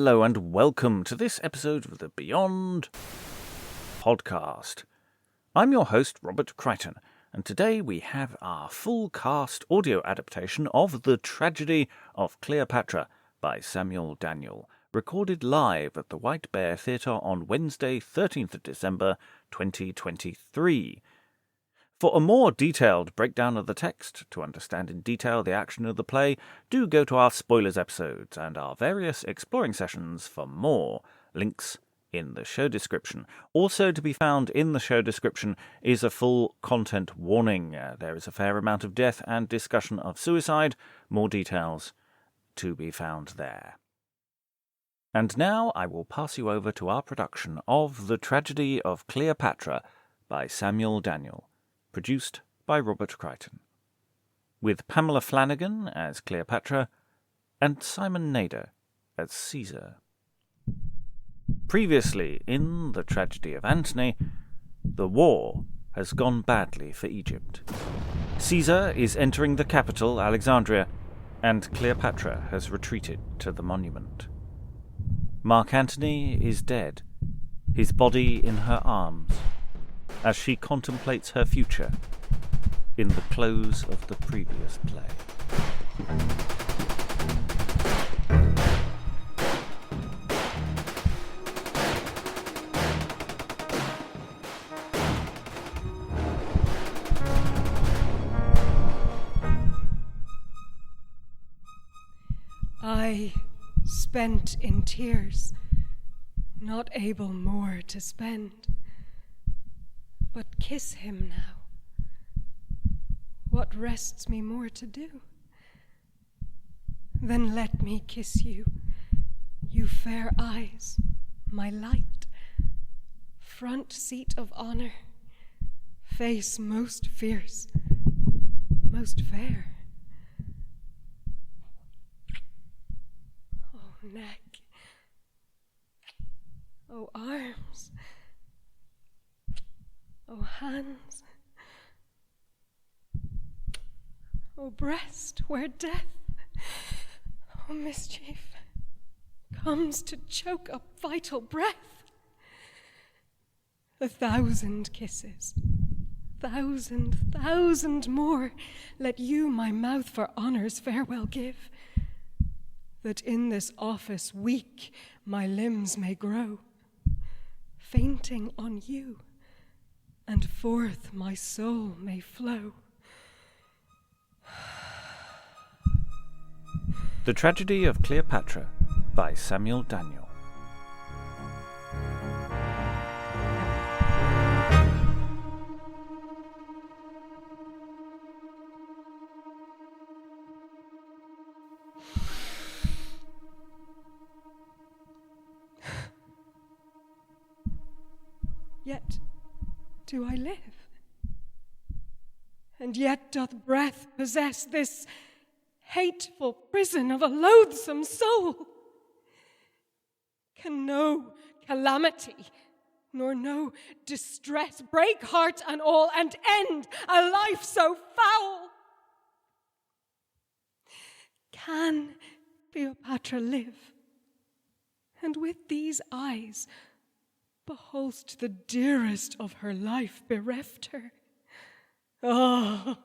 Hello and welcome to this episode of the Beyond Podcast. I'm your host, Robert Crighton, and today we have our full cast audio adaptation of The Tragedy of Cleopatra by Samuel Daniel, recorded live at the White Bear Theatre on Wednesday, 13th of December, 2023. For a more detailed breakdown of the text, to understand in detail the action of the play, do go to our spoilers episodes and our various exploring sessions for more. Links in the show description. Also to be found in the show description is a full content warning. There is a fair amount of death and discussion of suicide. More details to be found there. And now I will pass you over to our production of The Tragedy of Cleopatra by Samuel Daniel, produced by Robert Crighton, with Pamela Flanagan as Cleopatra and Simon Nader as Caesar. Previously in The Tragedy of Antony, the war has gone badly for Egypt. Caesar is entering the capital, Alexandria, and Cleopatra has retreated to the monument. Mark Antony is dead, his body in her arms, as she contemplates her future in the close of the previous play. I, spent in tears, not able more to spend, but kiss him now. What rests me more to do? Then let me kiss you, you fair eyes, my light, front seat of honor, face most fierce, most fair. Oh, neck, oh, arms, oh, hands, oh, breast, where death, oh, mischief, comes to choke up vital breath. 1,000 kisses, thousand more, let you my mouth for honor's farewell give, that in this office weak my limbs may grow, fainting on you, and forth my soul may flow. The Tragedy of Cleopatra by Samuel Daniel. Yet do I live, and yet doth breath possess this hateful prison of a loathsome soul. Can no calamity, nor no distress break heart and all, and end a life so foul? Can Cleopatra live, and with these eyes behold'st the dearest of her life bereft her? Oh,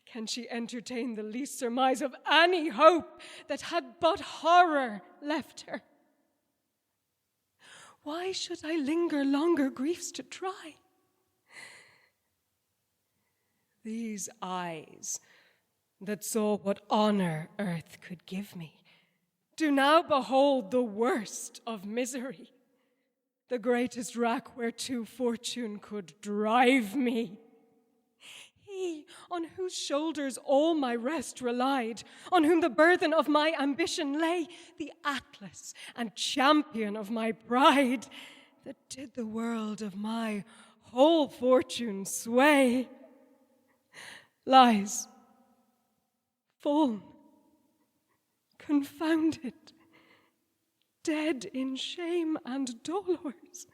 can she entertain the least surmise of any hope that had but horror left her? Why should I linger longer griefs to try? These eyes that saw what honor earth could give me do now behold the worst of misery, the greatest rack whereto fortune could drive me. He on whose shoulders all my rest relied, on whom the burthen of my ambition lay, the Atlas and champion of my pride, that did the world of my whole fortune sway, lies fallen, confounded, dead in shame and dolors,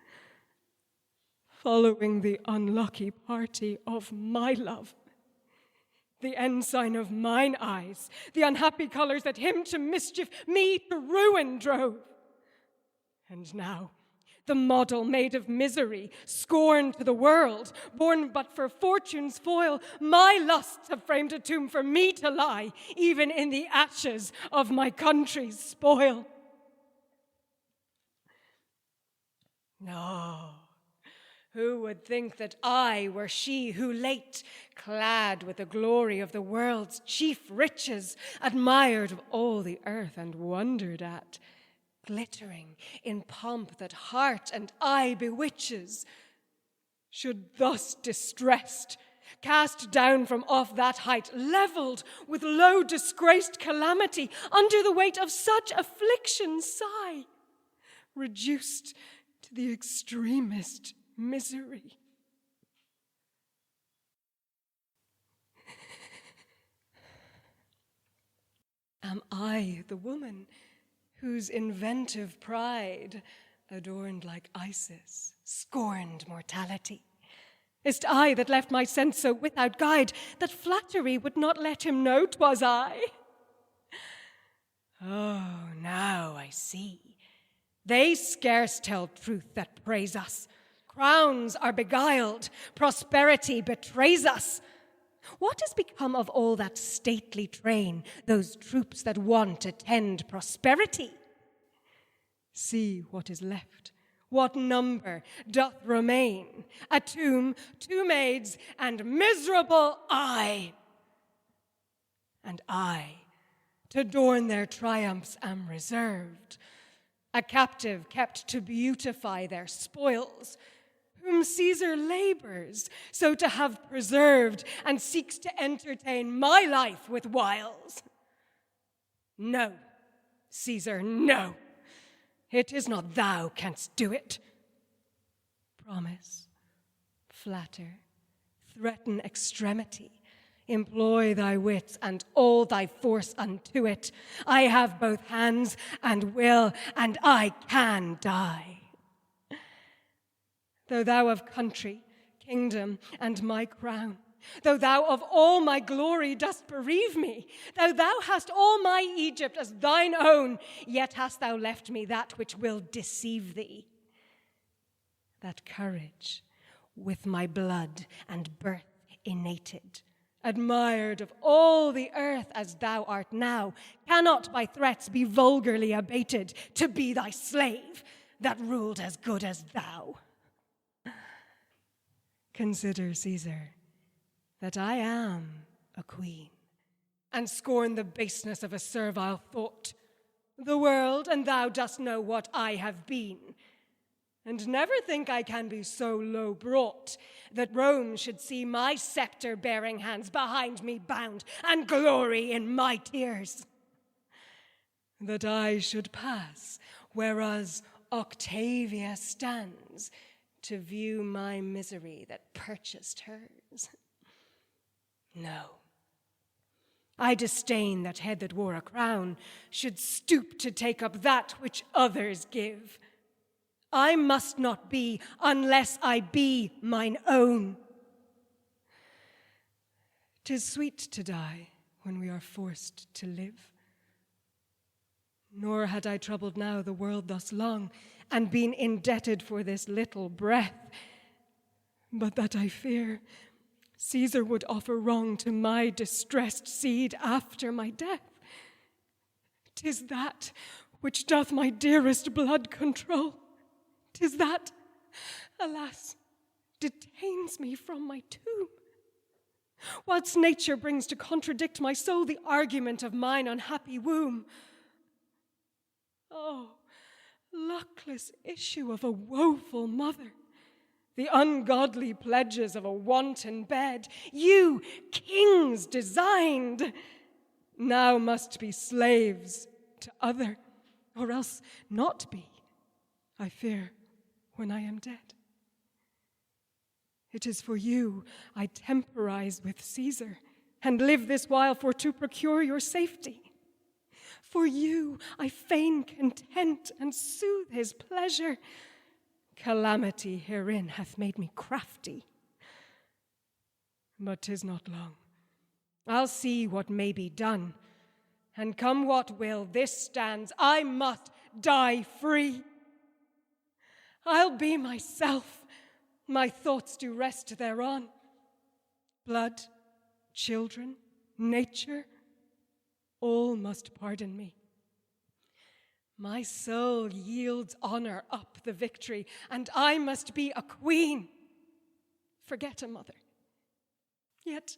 following the unlucky party of my love, the ensign of mine eyes, the unhappy colors that him to mischief, me to ruin drove. And now, the model made of misery, scorned to the world, born but for fortune's foil, my lusts have framed a tomb for me to lie, even in the ashes of my country's spoil. No, who would think that I were she who late, clad with the glory of the world's chief riches, admired of all the earth and wondered at, glittering in pomp that heart and eye bewitches, should thus distressed, cast down from off that height, levelled with low disgraced calamity, under the weight of such affliction sigh, reduced to the extremest misery. Am I the woman whose inventive pride, adorned like Isis, scorned mortality? Is't I that left my sense so without guide that flattery would not let him know 'twas I? Oh, now I see. They scarce tell truth that praise us. Crowns are beguiled, prosperity betrays us. What has become of all that stately train, those troops that wont attend prosperity? See what is left, what number doth remain, a tomb, 2 maids, and miserable I. And I, to adorn their triumphs, am reserved, a captive kept to beautify their spoils, whom Caesar labors so to have preserved, and seeks to entertain my life with wiles. No, Caesar, no. It is not thou canst do it. Promise, flatter, threaten extremity, employ thy wits and all thy force unto it. I have both hands and will, and I can die. Though thou of country, kingdom, and my crown, though thou of all my glory dost bereave me, though thou hast all my Egypt as thine own, yet hast thou left me that which will deceive thee. That courage, with my blood and birth innated, admired of all the earth as thou art now, cannot by threats be vulgarly abated to be thy slave, that ruled as good as thou. Consider, Caesar, that I am a queen, and scorn the baseness of a servile thought. The world and thou dost know what I have been, and never think I can be so low brought that Rome should see my scepter-bearing hands behind me bound, and glory in my tears. That I should pass, whereas Octavia stands, to view my misery that purchased hers. No, I disdain that head that wore a crown should stoop to take up that which others give. I must not be unless I be mine own. 'Tis sweet to die when we are forced to live. Nor had I troubled now the world thus long, and been indebted for this little breath, but that I fear Caesar would offer wrong to my distressed seed after my death. 'Tis that which doth my dearest blood control. 'Tis that, alas, detains me from my tomb, whilst nature brings to contradict my soul the argument of mine unhappy womb. Oh, luckless issue of a woeful mother, the ungodly pledges of a wanton bed, you, kings designed, now must be slaves to other, or else not be, I fear, when I am dead. It is for you I temporize with Caesar, and live this while for to procure your safety. For you I feign content and soothe his pleasure. Calamity herein hath made me crafty. But 'tis not long. I'll see what may be done, and come what will, this stands, I must die free. I'll be myself, my thoughts do rest thereon. Blood, children, nature, all must pardon me. My soul yields honor up the victory, and I must be a queen. Forget a mother. Yet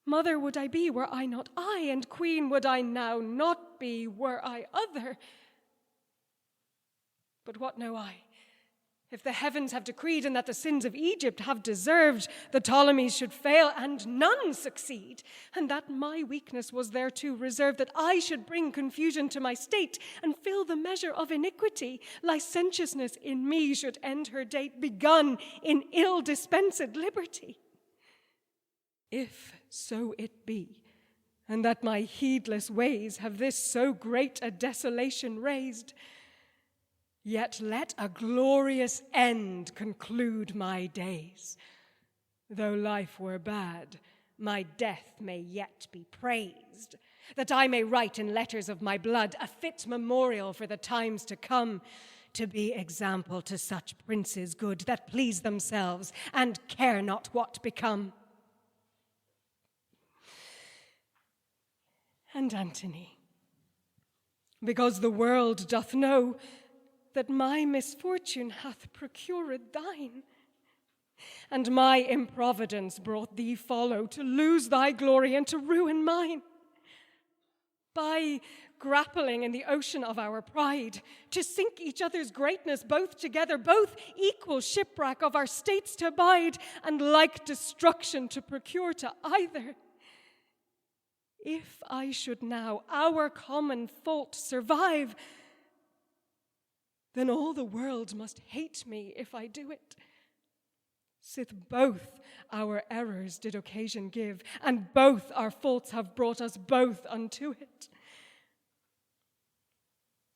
mother would I be were I not I, and queen would I now not be were I other. But what know I? If the heavens have decreed and that the sins of Egypt have deserved, the Ptolemies should fail and none succeed, and that my weakness was thereto reserved, that I should bring confusion to my state and fill the measure of iniquity. Licentiousness in me should end her date, begun in ill-dispensed liberty. If so it be, and that my heedless ways have this so great a desolation raised, yet let a glorious end conclude my days. Though life were bad, my death may yet be praised, that I may write in letters of my blood a fit memorial for the times to come, to be example to such princes good that please themselves and care not what become. And Antony, because the world doth know that my misfortune hath procured thine, and my improvidence brought thee follow to lose thy glory and to ruin mine. By grappling in the ocean of our pride, to sink each other's greatness both together, both equal shipwreck of our states to bide, and like destruction to procure to either. If I should now our common fault survive, then all the world must hate me if I do it. Sith both our errors did occasion give, and both our faults have brought us both unto it.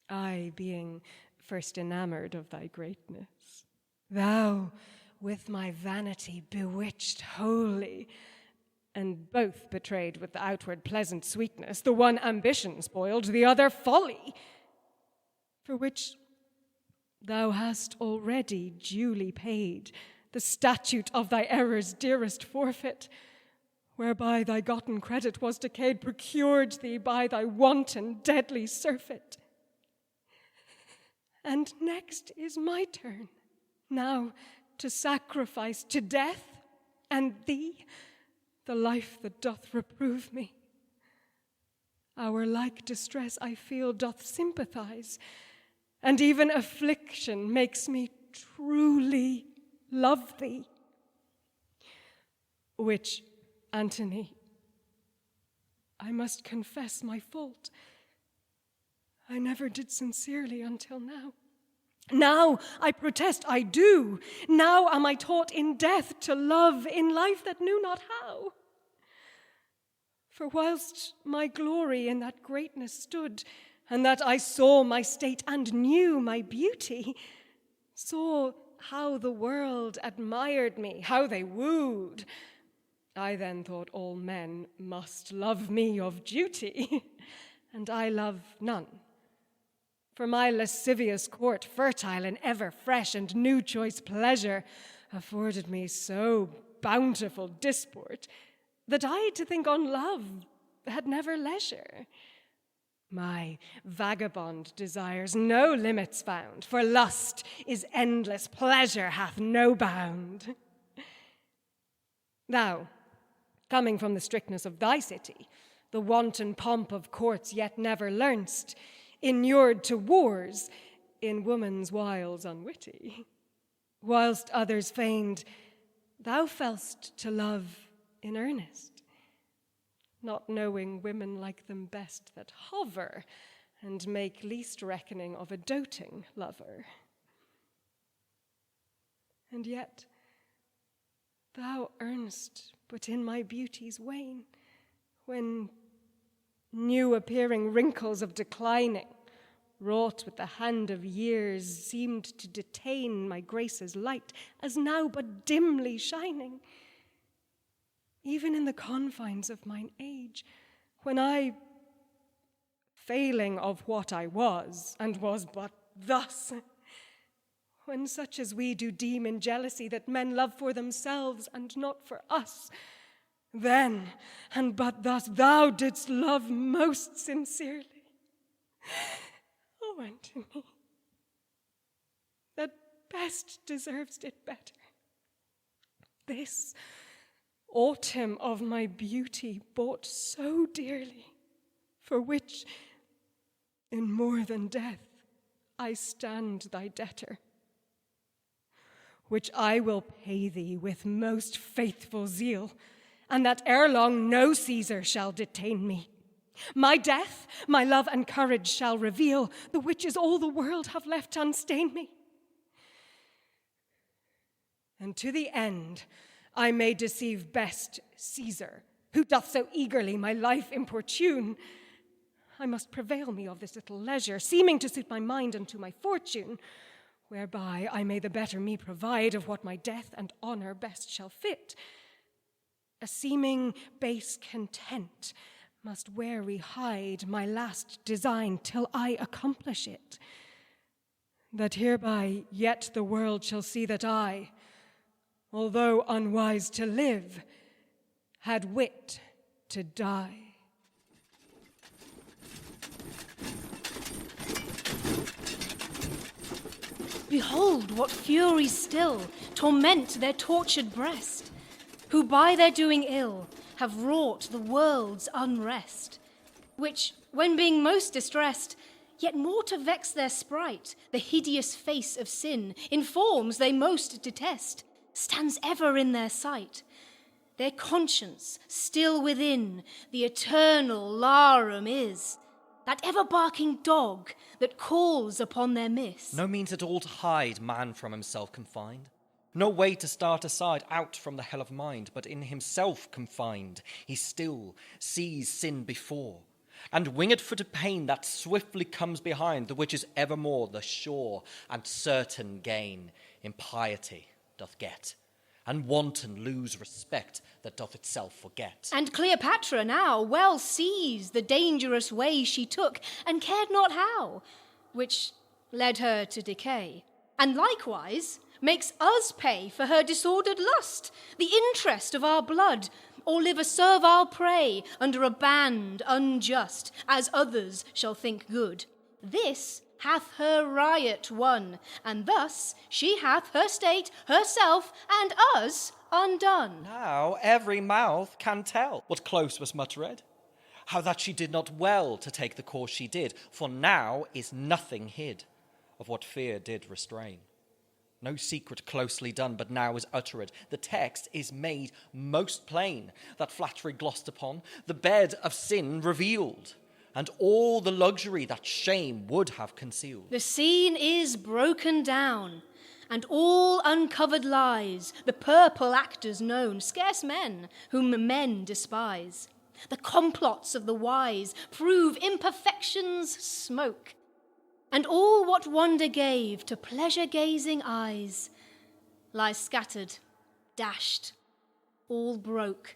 I being first enamored of thy greatness, thou with my vanity bewitched wholly, and both betrayed with the outward pleasant sweetness, the one ambition spoiled, the other folly, for which thou hast already duly paid the statute of thy error's dearest forfeit, whereby thy gotten credit was decayed, procured thee by thy wanton deadly surfeit. And next is my turn, now to sacrifice to death and thee the life that doth reprove me. Our like distress I feel doth sympathize, and even affliction makes me truly love thee. Which, Antony, I must confess my fault. I never did sincerely until now. Now I protest I do. Now am I taught in death to love, in life that knew not how. For whilst my glory in that greatness stood, and that I saw my state and knew my beauty, saw how the world admired me, how they wooed, I then thought all men must love me of duty, and I love none. For my lascivious court, fertile in ever fresh and new choice pleasure, afforded me so bountiful disport, that I to think on love had never leisure. My vagabond desires no limits found, for lust is endless, pleasure hath no bound. Thou, coming from the strictness of thy city, the wanton pomp of courts yet never learn'st, inured to wars, in woman's wiles unwitty, whilst others feigned, thou fell'st to love in earnest, not knowing women like them best that hover and make least reckoning of a doting lover. And yet thou earnest but in my beauty's wane, when new appearing wrinkles of declining, wrought with the hand of years, seemed to detain my grace's light, as now but dimly shining. Even in the confines of mine age, when I, failing of what I was, and was but thus, when such as we do deem in jealousy that men love for themselves and not for us, then, and but thus, thou didst love most sincerely. Oh, Antony, that best deservest it better. This autumn of my beauty bought so dearly, for which, in more than death, I stand thy debtor, which I will pay thee with most faithful zeal, and that ere long no Caesar shall detain me. My death, my love and courage shall reveal, the whiches all the world have left unstain me. And to the end I may deceive best Caesar, who doth so eagerly my life importune, I must prevail me of this little leisure, seeming to suit my mind and to my fortune, whereby I may the better me provide of what my death and honour best shall fit. A seeming base content must wary hide my last design till I accomplish it, that hereby yet the world shall see that I, although unwise to live, had wit to die. Behold, what furies still torment their tortured breast, who by their doing ill have wrought the world's unrest, which, when being most distressed, yet more to vex their sprite, the hideous face of sin, in forms they most detest, stands ever in their sight. Their conscience still within the eternal larum is, that ever-barking dog that calls upon their miss. No means at all to hide man from himself confined, no way to start aside out from the hell of mind, but in himself confined he still sees sin before, and winged-footed pain that swiftly comes behind, the which is evermore the sure and certain gain impiety doth get, and wanton lose respect that doth itself forget. And Cleopatra now well sees the dangerous way she took, and cared not how, which led her to decay, and likewise makes us pay for her disordered lust, the interest of our blood, or live a servile prey under a band unjust, as others shall think good. This hath her riot won, and thus she hath her state, herself, and us undone. Now every mouth can tell what close was much read, how that she did not well to take the course she did, for now is nothing hid of what fear did restrain. No secret closely done, but now is uttered. The text is made most plain, that flattery glossed upon, the bed of sin revealed, and all the luxury that shame would have concealed. The scene is broken down, and all uncovered lies, the purple actors known, scarce men, whom men despise. The complots of the wise prove imperfection's smoke, and all what wonder gave to pleasure-gazing eyes lies scattered, dashed, all broke.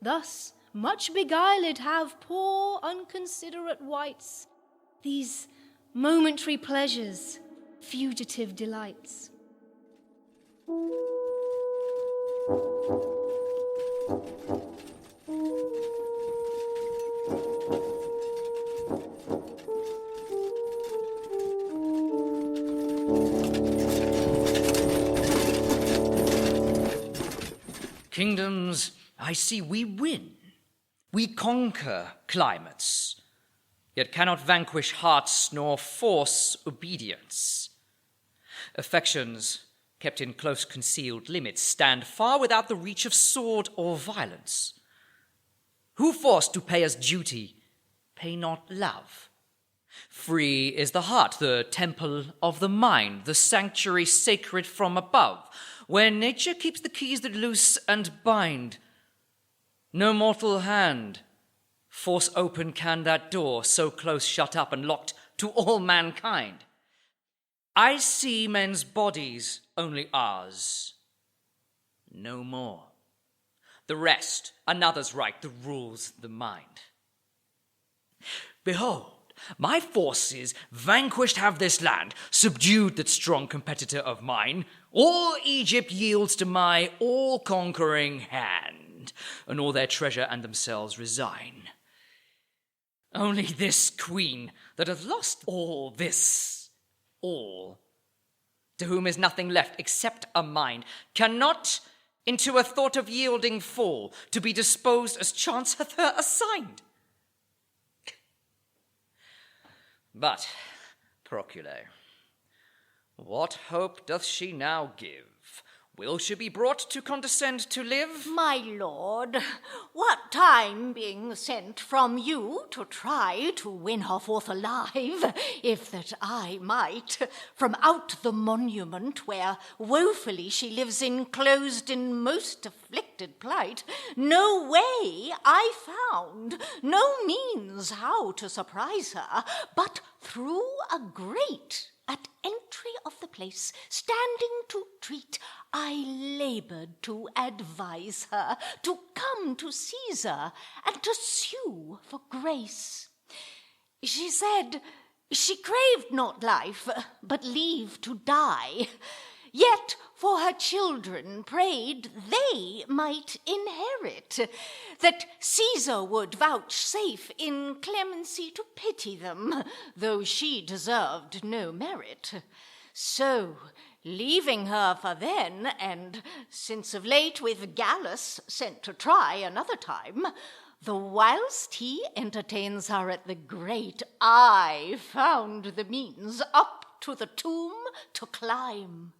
Thus much beguiled have poor unconsiderate wights these momentary pleasures, fugitive delights. Kingdoms, I see we win. We conquer climates, yet cannot vanquish hearts nor force obedience. Affections, kept in close concealed limits, stand far without the reach of sword or violence. Who forced to pay us duty, pay not love. Free is the heart, the temple of the mind, the sanctuary sacred from above, where nature keeps the keys that loose and bind. No mortal hand force open can that door, so close shut up and locked to all mankind. I see men's bodies only ours, no more. The rest, another's right, that rules the mind. Behold, My forces vanquished have this land, subdued that strong competitor of mine. All Egypt yields to my all-conquering hand, and all their treasure and themselves resign. Only this queen that hath lost all this, all, to whom is nothing left except a mind, cannot into a thought of yielding fall, to be disposed as chance hath her assigned. But, Procule, what hope doth she now give? Will she be brought to condescend to live? My lord, what time being sent from you to try to win her forth alive, if that I might, from out the monument where woefully she lives enclosed in most afflicted plight, no way I found, no means how to surprise her, but through a grate at entry of the place, standing to treat, I laboured to advise her to come to Caesar and to sue for grace. She said she craved not life, but leave to die. Yet for her children prayed they might inherit, that Caesar would vouchsafe in clemency to pity them, though she deserved no merit. So, leaving her for then, and since of late with Gallus sent to try another time, the whilst he entertains her at the grate, I found the means up to the tomb to climb,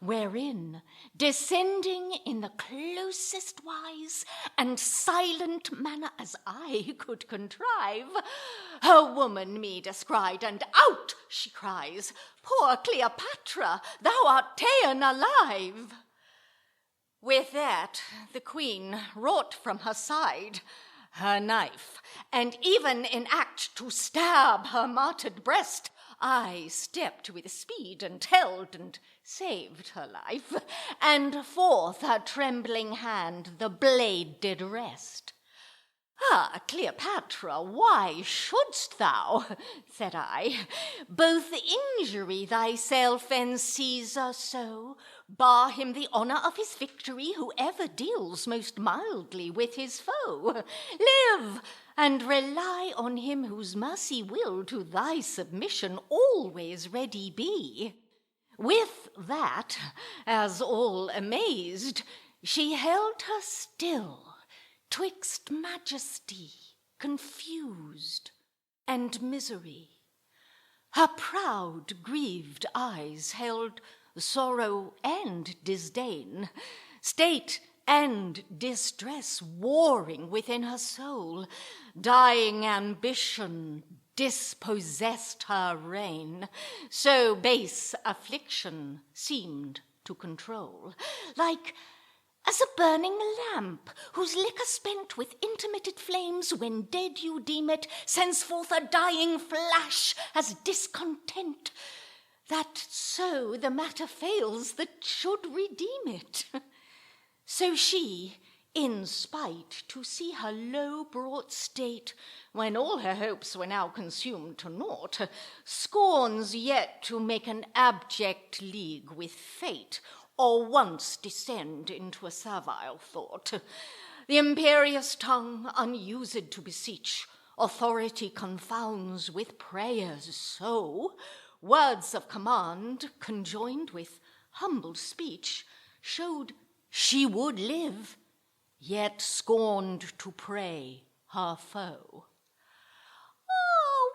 wherein, descending in the closest wise and silent manner as I could contrive, her woman me descried, and out she cries, "Poor Cleopatra, thou art ta'en alive!" With that the queen wrought from her side her knife, and even in act to stab her martyred breast, I stepped with speed and held and saved her life, and forth her trembling hand the blade did wrest. "Ah, Cleopatra, why shouldst thou," said I, "both injury thyself and Caesar so, bar him the honour of his victory, who ever deals most mildly with his foe? Live, and rely on him whose mercy will to thy submission always ready be." With that, as all amazed, she held her still, twixt majesty, confused, and misery. Her proud, grieved eyes held sorrow and disdain, state and distress warring within her soul. Dying ambition dispossessed her reign, so base affliction seemed to control, like as a burning lamp, whose liquor spent with intermitted flames, when dead you deem it, sends forth a dying flash as discontent, that so the matter fails that should redeem it. So she, in spite to see her low-brought state, when all her hopes were now consumed to naught, scorns yet to make an abject league with fate, or once descend into a servile thought. The imperious tongue, unused to beseech, authority confounds with prayers so. Words of command, conjoined with humble speech, showed she would live, yet scorned to pray her foe.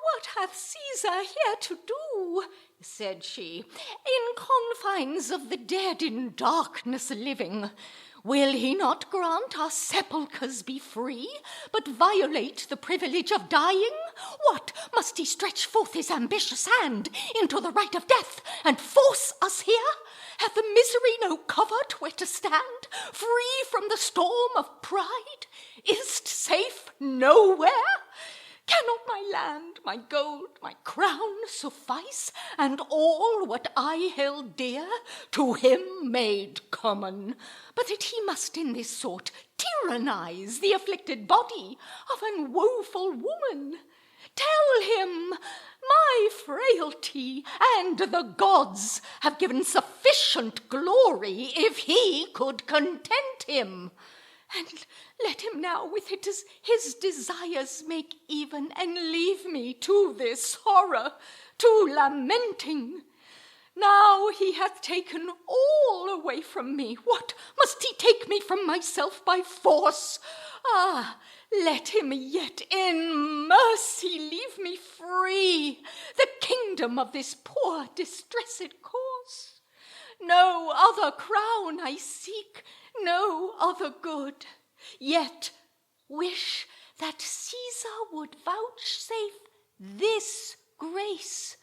"What hath Caesar here to do," said she, "in confines of the dead in darkness living? Will he not grant our sepulchres be free, but violate the privilege of dying? What, must he stretch forth his ambitious hand into the right of death, and force us here? Hath the misery no covert where to stand, free from the storm of pride? Is't safe nowhere? Cannot my land, my gold, my crown suffice, and all what I held dear to him made common, but that he must in this sort tyrannize the afflicted body of an woeful woman? Tell him my frailty and the gods have given sufficient glory if he could content him. And let him now with it his desires make even, and leave me to this horror, to lamenting. Now he hath taken all away from me. What, must he take me from myself by force? Ah, let him yet in mercy leave me free, the kingdom of this poor distressed cause. No other crown I seek, no other good, yet wish that Caesar would vouchsafe this grace,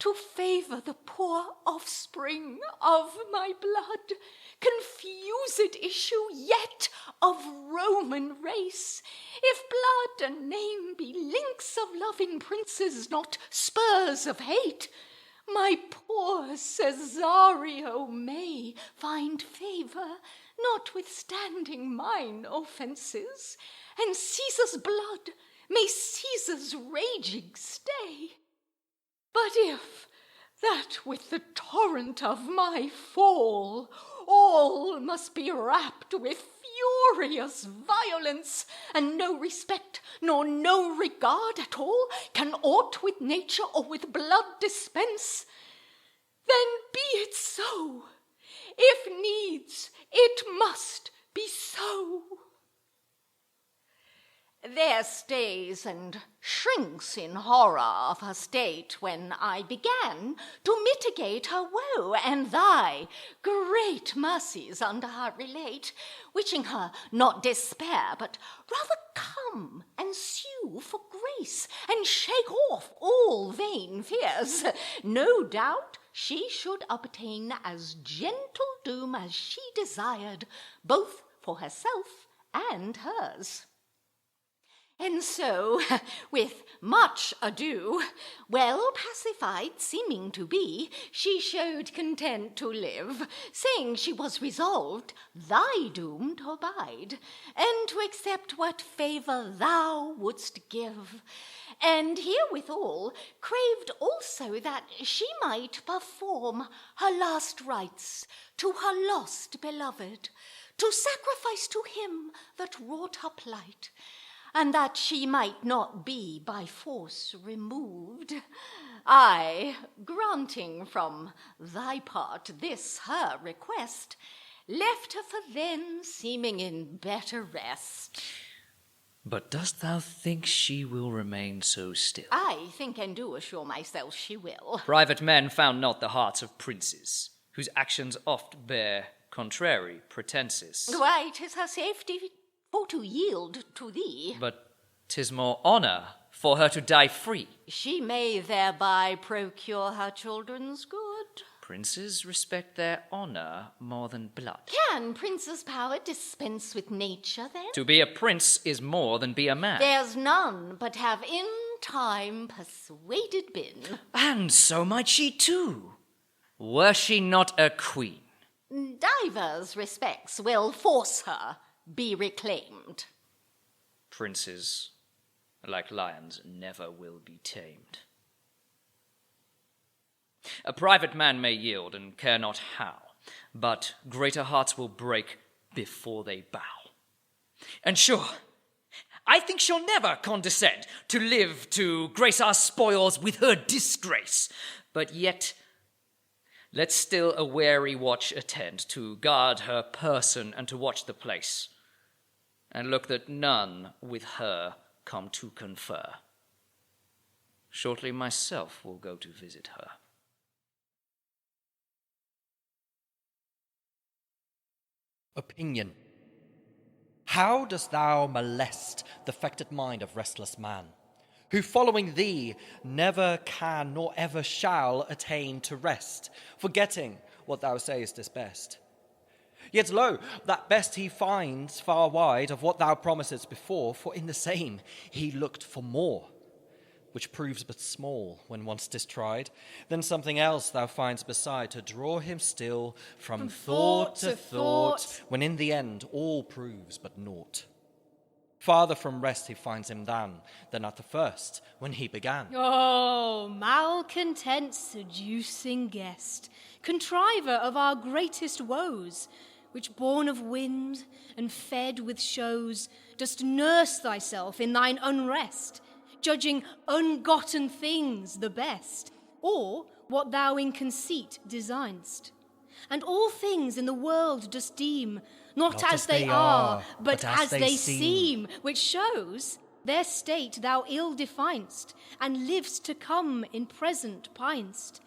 to favour the poor offspring of my blood, confused issue yet of Roman race. If blood and name be links of loving princes, not spurs of hate, my poor Cesario may find favour, notwithstanding mine offences, and Caesar's blood may Caesar's raging stay. But if that with the torrent of my fall all must be wrapped with furious violence, and no respect nor no regard at all can aught with nature or with blood dispense, then be it so. If needs, it must be so. There stays and shrinks in horror of her state when I began to mitigate her woe, and thy great mercies under her relate, wishing her not despair, but rather come and sue for grace, and shake off all vain fears. No doubt she should obtain as gentle doom as she desired, both for herself and hers. And so, with much ado, well pacified seeming to be, she showed content to live, saying she was resolved thy doom to abide, and to accept what favour thou wouldst give, and herewithal craved also that she might perform her last rites to her lost beloved, to sacrifice to him that wrought her plight, and that she might not be by force removed. I, granting from thy part this her request, left her for then, seeming in better rest. But dost thou think she will remain so still? I think and do assure myself she will. Private men found not the hearts of princes, whose actions oft bear contrary pretences. Why, 'tis her safety for to yield to thee. But 'tis more honour for her to die free. She may thereby procure her children's good. Princes respect their honour more than blood. Can prince's power dispense with nature, then? To be a prince is more than be a man. There's none but have in time persuaded been. And so might she too, were she not a queen. Divers respects will force her be reclaimed. Princes, like lions, never will be tamed. A private man may yield and care not how, but greater hearts will break before they bow. And sure, I think she'll never condescend to live to grace our spoils with her disgrace. But yet, let still a wary watch attend to guard her person and to watch the place, and look that none with her come to confer. Shortly myself will go to visit her. Opinion. How dost thou molest the affected mind of restless man, who following thee never can nor ever shall attain to rest, forgetting what thou sayest is best? Yet lo, that best he finds far wide of what thou promisest before, for in the same he looked for more, which proves but small when once 'tis tried. Then something else thou find'st beside to draw him still from thought to thought, when in the end all proves but naught. Farther from rest he finds him than at the first, when he began. Oh, malcontent seducing guest, contriver of our greatest woes, which born of wind and fed with shows, dost nurse thyself in thine unrest, judging ungotten things the best, or what thou in conceit design'st. And all things in the world dost deem, not as they are, but as they seem, which shows their state thou ill definest, and liv'st to come in present pinest.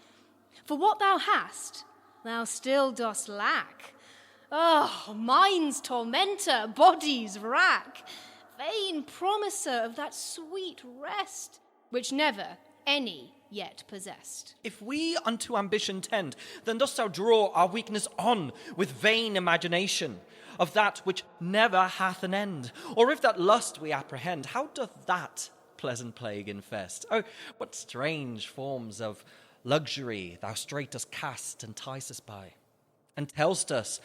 For what thou hast, thou still dost lack. Oh, mind's tormentor, body's rack, vain promiser of that sweet rest, which never any yet possessed. If we unto ambition tend, then dost thou draw our weakness on with vain imagination of that which never hath an end. Or if that lust we apprehend, how doth that pleasant plague infest? Oh, what strange forms of luxury thou straight dost cast and entice us by, and tell'st us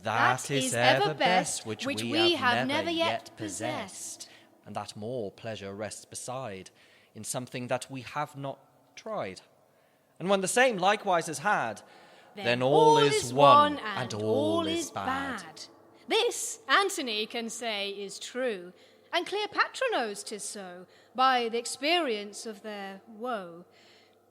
that is ever best which we have never yet possessed, and that more pleasure rests beside in something that we have not tried. And when the same likewise is had, then all is one and all is bad. This Antony can say is true, and Cleopatra knows 'tis so, by the experience of their woe.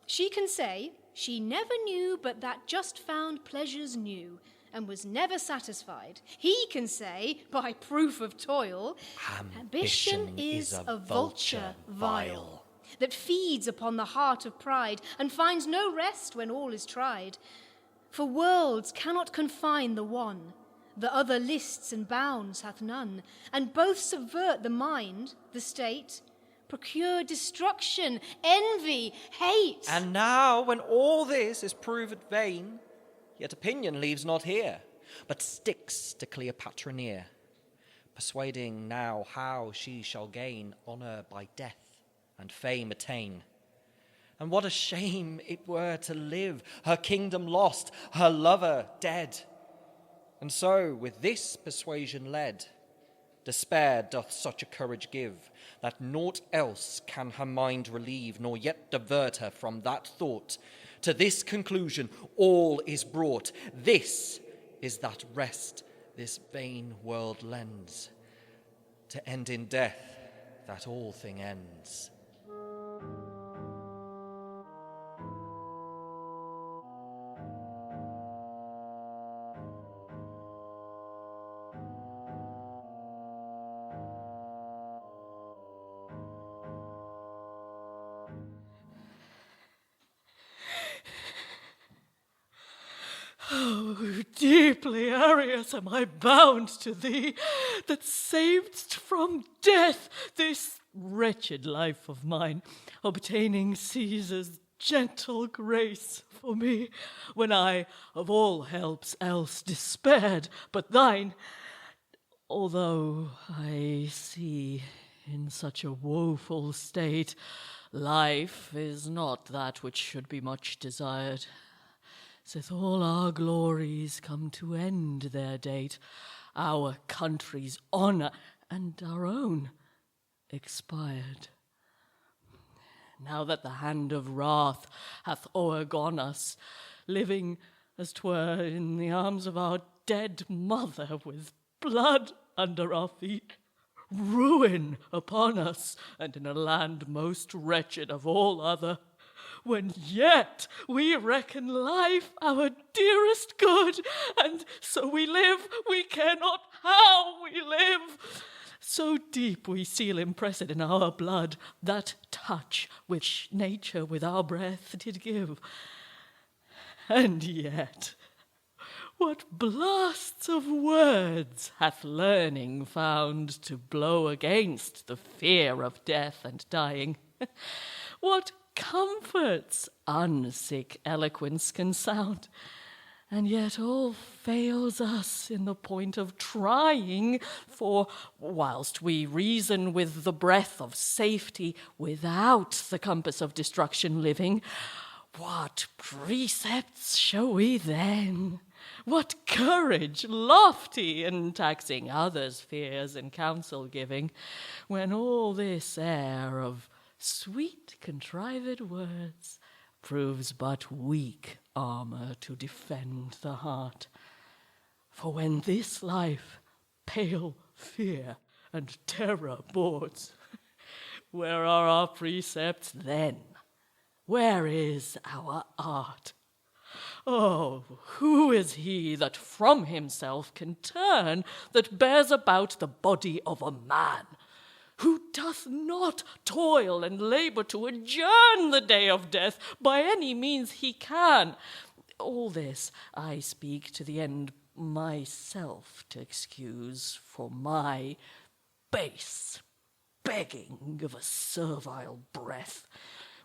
She can say she never knew but that just found pleasures new, and was never satisfied. He can say, by proof of toil, ambition is a vulture vile, that feeds upon the heart of pride, and finds no rest when all is tried. For worlds cannot confine the one, the other lists and bounds hath none, and both subvert the mind, the state, procure destruction, envy, hate. And now, when all this is proved vain, yet opinion leaves not here, but sticks to Cleopatra near, persuading now how she shall gain honour by death and fame attain. And what a shame it were to live, her kingdom lost, her lover dead. And so, with this persuasion led, despair doth such a courage give, that naught else can her mind relieve, nor yet divert her from that thought. To this conclusion all is brought. This is that rest this vain world lends, to end in death, that all thing ends. Oh, deeply, Arius, am I bound to thee, that savedst from death this wretched life of mine, obtaining Caesar's gentle grace for me, when I of all helps else despaired but thine. Although I see in such a woeful state, life is not that which should be much desired. Sith all our glories come to end their date, our country's honour and our own expired. Now that the hand of wrath hath o'ergone us, living as 'twere in the arms of our dead mother, with blood under our feet, ruin upon us, and in a land most wretched of all other, when yet we reckon life our dearest good, and so we live, we care not how we live. So deep we seal impressed in our blood that touch which nature with our breath did give. And yet, what blasts of words hath learning found to blow against the fear of death and dying? What comforts unsick eloquence can sound, and yet all fails us in the point of trying, for whilst we reason with the breath of safety without the compass of destruction living, what precepts shall we then What courage, lofty in taxing others' fears and counsel-giving, when all this air of sweet contrived words proves but weak armour to defend the heart. For when this life pale fear and terror boards, where are our precepts then? Where is our art? Oh, who is he that from himself can turn, that bears about the body of a man? Who doth not toil and labour to adjourn the day of death by any means he can? All this I speak to the end myself to excuse for my base begging of a servile breath,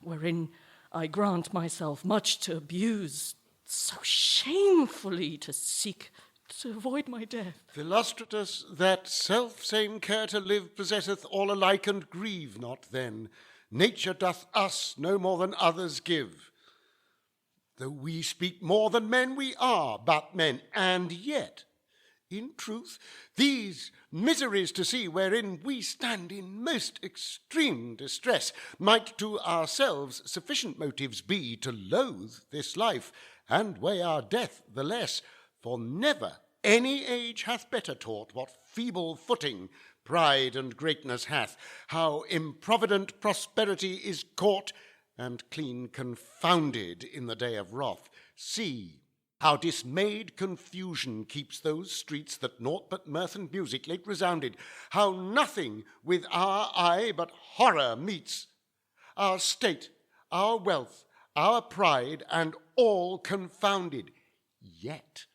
wherein I grant myself much to abuse, so shamefully to seek to avoid my death. Philostratus, that self-same care to live possesseth all alike, and grieve not then. Nature doth us no more than others give. Though we speak more than men, we are but men, and yet, in truth, these miseries to see wherein we stand in most extreme distress might to ourselves sufficient motives be to loathe this life, and weigh our death the less. For never any age hath better taught what feeble footing pride and greatness hath, how improvident prosperity is caught, and clean confounded in the day of wrath. See how dismayed confusion keeps those streets that naught but mirth and music late resounded, how nothing with our eye but horror meets, our state, our wealth, our pride, and all confounded. Yet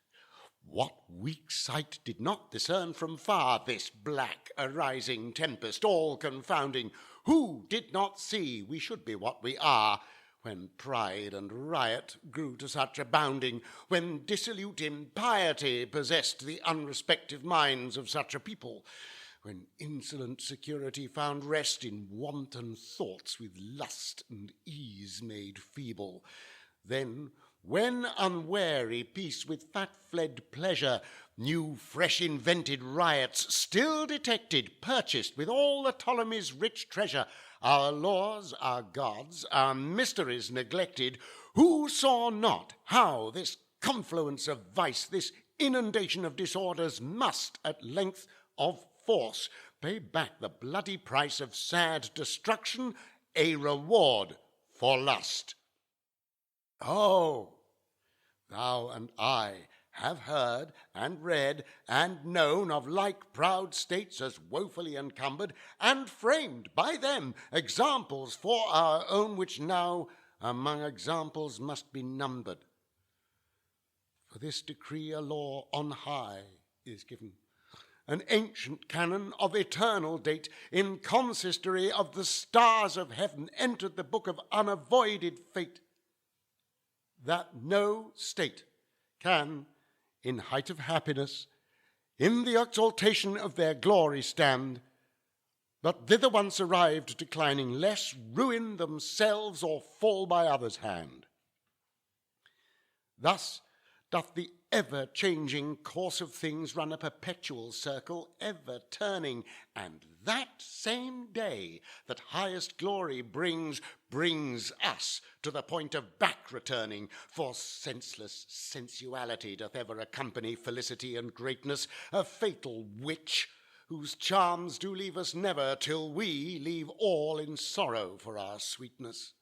what weak sight did not discern from far this black arising tempest, all confounding? Who did not see we should be what we are, when pride and riot grew to such abounding, when dissolute impiety possessed the unrespective minds of such a people, when insolent security found rest in wanton thoughts with lust and ease made feeble? Then, when unwary peace with fat-fled pleasure, new fresh invented riots still detected, purchased with all the Ptolemy's rich treasure, our laws, our gods, our mysteries neglected, who saw not how this confluence of vice, this inundation of disorders must at length of force pay back the bloody price of sad destruction, a reward for lust? Oh, thou and I have heard and read and known of like proud states as woefully encumbered, and framed by them examples for our own, which now among examples must be numbered. For this decree a law on high is given, an ancient canon of eternal date, in consistory of the stars of heaven entered the book of unavoided fate, that no state can, in height of happiness, in the exaltation of their glory stand, but thither once arrived declining, less ruin themselves or fall by others' hand. Thus doth the ever-changing course of things run a perpetual circle, ever turning, and that same day that highest glory brings us to the point of back returning, for senseless sensuality doth ever accompany felicity and greatness, a fatal witch, whose charms do leave us never till we leave all in sorrow for our sweetness.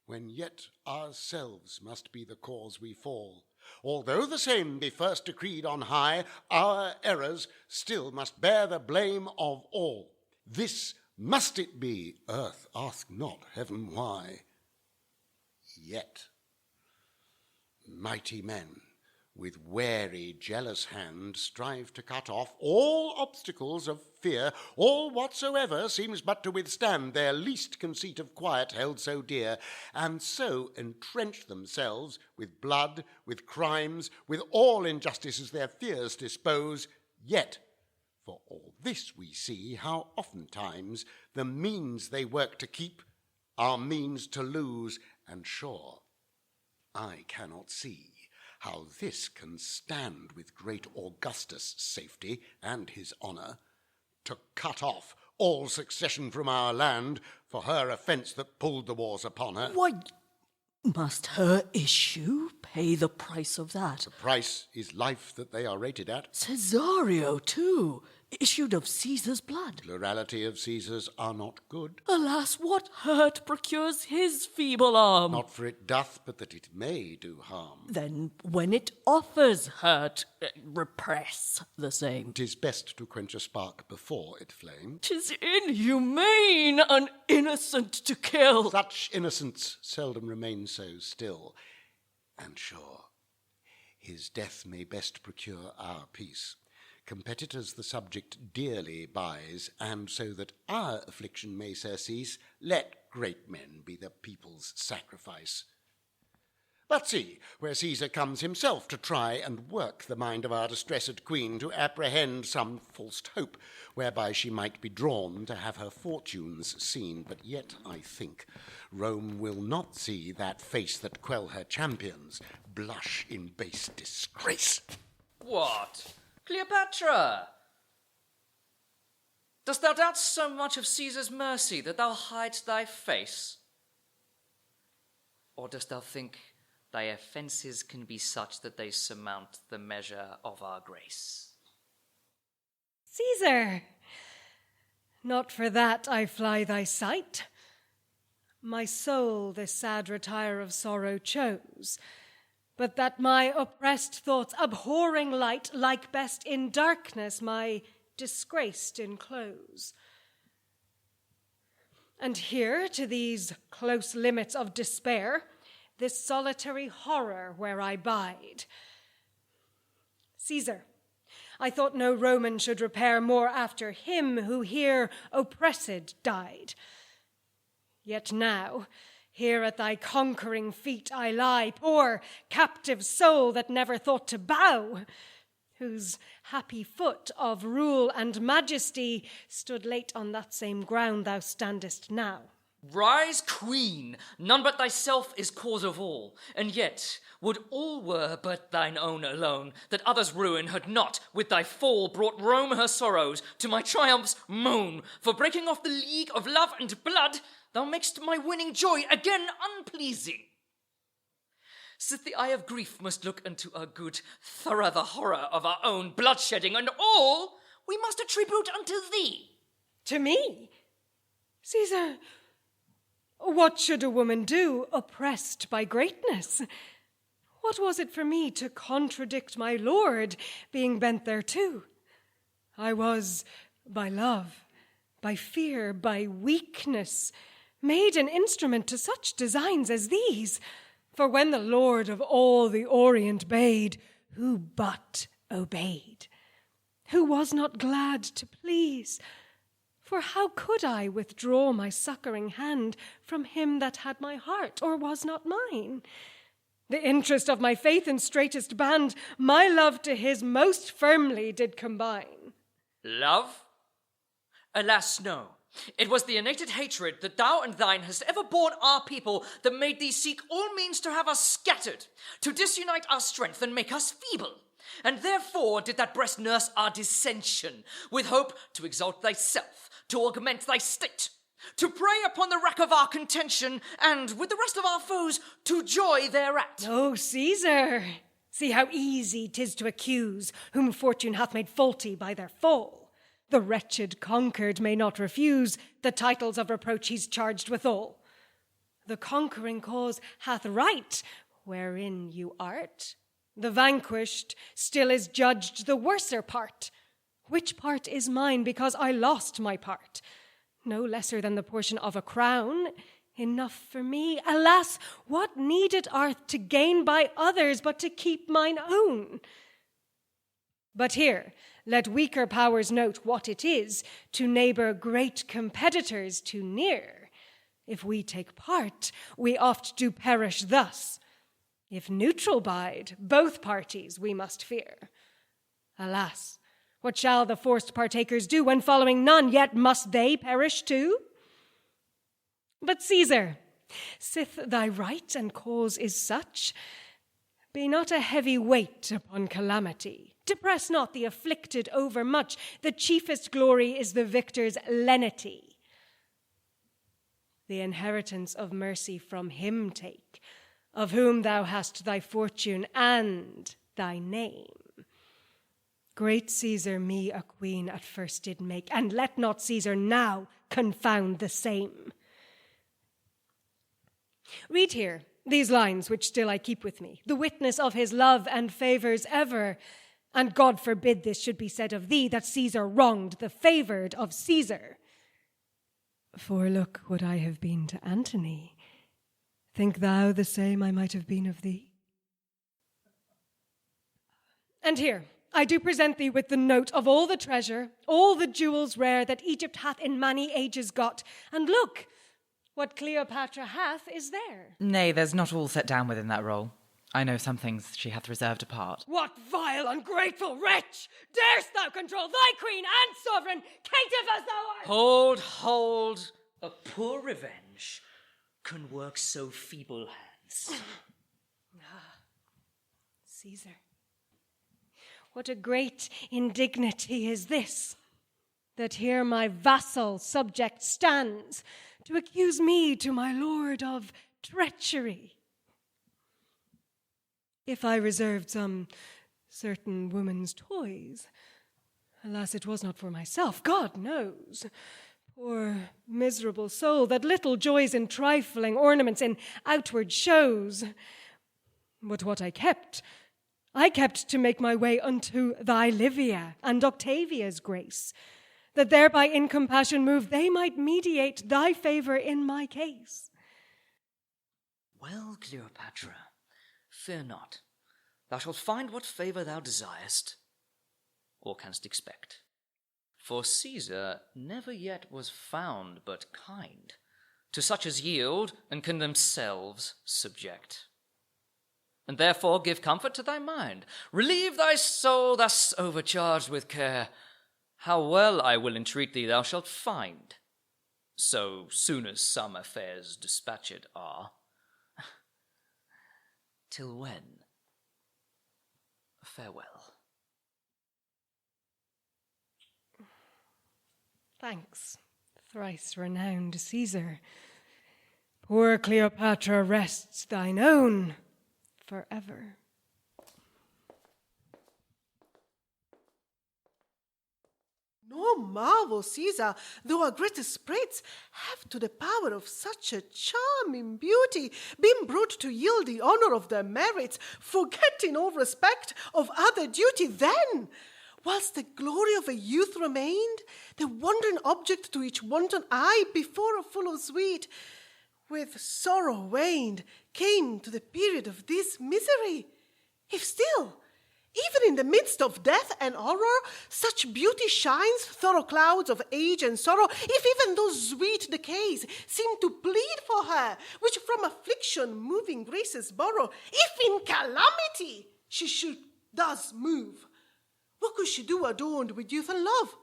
When yet ourselves must be the cause we fall, although the same be first decreed on high, our errors still must bear the blame of all. This must it be, earth ask not heaven why. Yet mighty men with wary, jealous hand strive to cut off all obstacles of fear, all whatsoever seems but to withstand their least conceit of quiet held so dear, and so entrench themselves with blood, with crimes, with all injustices their fears dispose. Yet for all this we see how oftentimes the means they work to keep are means to lose, and sure I cannot see how this can stand with great Augustus' safety and his honour, to cut off all succession from our land for her offence that pulled the wars upon her. Why, must her issue pay the price of that? The price is life that they are rated at. Cesario, too, issued of Caesar's blood. Plurality of Caesars are not good. Alas, what hurt procures his feeble arm? Not for it doth, but that it may do harm. Then, when it offers hurt, repress the same. 'Tis best to quench a spark before it flame. 'Tis inhumane an innocent to kill. Such innocence seldom remains so still. And sure, his death may best procure our peace. Competitors the subject dearly buys, and so that our affliction may surcease, let great men be the people's sacrifice. But see, where Caesar comes himself to try and work the mind of our distressed queen to apprehend some false hope, whereby she might be drawn to have her fortunes seen. But yet, I think, Rome will not see that face that quell her champions blush in base disgrace. What? Cleopatra! Dost thou doubt so much of Caesar's mercy that thou hidest thy face? Or dost thou think thy offences can be such that they surmount the measure of our grace? Caesar, not for that I fly thy sight. My soul this sad retire of sorrow chose, but that my oppressed thoughts, abhorring light, like best in darkness my disgraced enclose. And here, to these close limits of despair, this solitary horror where I bide. Caesar, I thought no Roman should repair more after him who here oppressed died. Yet now, here at thy conquering feet I lie, poor captive soul that never thought to bow, whose happy foot of rule and majesty stood late on that same ground thou standest now. Rise, queen! None but thyself is cause of all, and yet would all were but thine own alone, that others' ruin had not with thy fall brought Rome her sorrows, to my triumphs moan. For breaking off the league of love and blood, thou makest my winning joy again unpleasing. Sith the eye of grief must look unto our good, thorough the horror of our own bloodshedding, and all we must attribute unto thee. To me? Caesar, what should a woman do, oppressed by greatness? What was it for me to contradict my lord, being bent thereto? I was, by love, by fear, by weakness, made an instrument to such designs as these. For when the Lord of all the Orient bade, who but obeyed? Who was not glad to please? For how could I withdraw my succouring hand from him that had my heart, or was not mine? The interest of my faith in straitest band, my love to his most firmly did combine. Love? Alas, no. It was the innate hatred that thou and thine hast ever borne our people that made thee seek all means to have us scattered, to disunite our strength and make us feeble. And therefore did that breast nurse our dissension, with hope to exalt thyself, to augment thy state, to prey upon the rack of our contention, and with the rest of our foes to joy thereat. O Caesar, see how easy 'tis to accuse whom fortune hath made faulty by their fall. The wretched conquered may not refuse the titles of reproach he's charged withal. The conquering cause hath right, wherein you art. The vanquished still is judged the worser part. Which part is mine because I lost my part? No lesser than the portion of a crown. Enough for me. Alas, what needed art to gain by others but to keep mine own? But here, let weaker powers note what it is to neighbour great competitors too near. If we take part, we oft do perish thus. If neutral bide, both parties we must fear. Alas, what shall the forced partakers do when following none, yet must they perish too? But Caesar, sith thy right and cause is such, Be not a heavy weight upon calamity. Depress not the afflicted overmuch. The chiefest glory is the victor's lenity. The inheritance of mercy from him take, of whom thou hast thy fortune and thy name. Great Caesar me a queen at first did make, and let not Caesar now confound the same. Read here these lines which still I keep with me, the witness of his love and favours ever, and God forbid this should be said of thee, that Caesar wronged the favoured of Caesar. For look what I have been to Antony. Think thou the same I might have been of thee? And here, I do present thee with the note of all the treasure, all the jewels rare that Egypt hath in many ages got. And look, what Cleopatra hath is there. Nay, there's not all set down within that roll. I know some things she hath reserved apart. What vile, ungrateful wretch! Darest thou control thy queen and sovereign, caitiff as thou art? Hold. A poor revenge can work so feeble hands. Caesar, what a great indignity is this, that here my vassal subject stands to accuse me to my lord of treachery. If I reserved some certain woman's toys, alas, it was not for myself, God knows. Poor miserable soul that little joys in trifling ornaments, in outward shows. But what I kept to make my way unto thy Livia and Octavia's grace, that thereby in compassion moved they might mediate thy favour in my case. Well, Cleopatra, fear not. Thou shalt find what favour thou desirest, or canst expect. For Caesar never yet was found but kind, to such as yield and can themselves subject. And therefore give comfort to thy mind, relieve thy soul thus overcharged with care. How well I will entreat thee thou shalt find, so soon as some affairs dispatched are. Till when? Farewell. Thanks, thrice renowned Caesar. Poor Cleopatra rests thine own forever. No marvel, Caesar, though our greatest spirits have to the power of such a charming beauty been brought to yield the honour of their merits, forgetting all respect of other duty then, whilst the glory of a youth remained, the wondering object to each wanton eye before a full of sweet, with sorrow waned, came to the period of this misery. If still, even in the midst of death and horror, such beauty shines through clouds of age and sorrow, if even those sweet decays seem to plead for her, which from affliction moving graces borrow, if in calamity she should thus move, what could she do adorned with youth and love?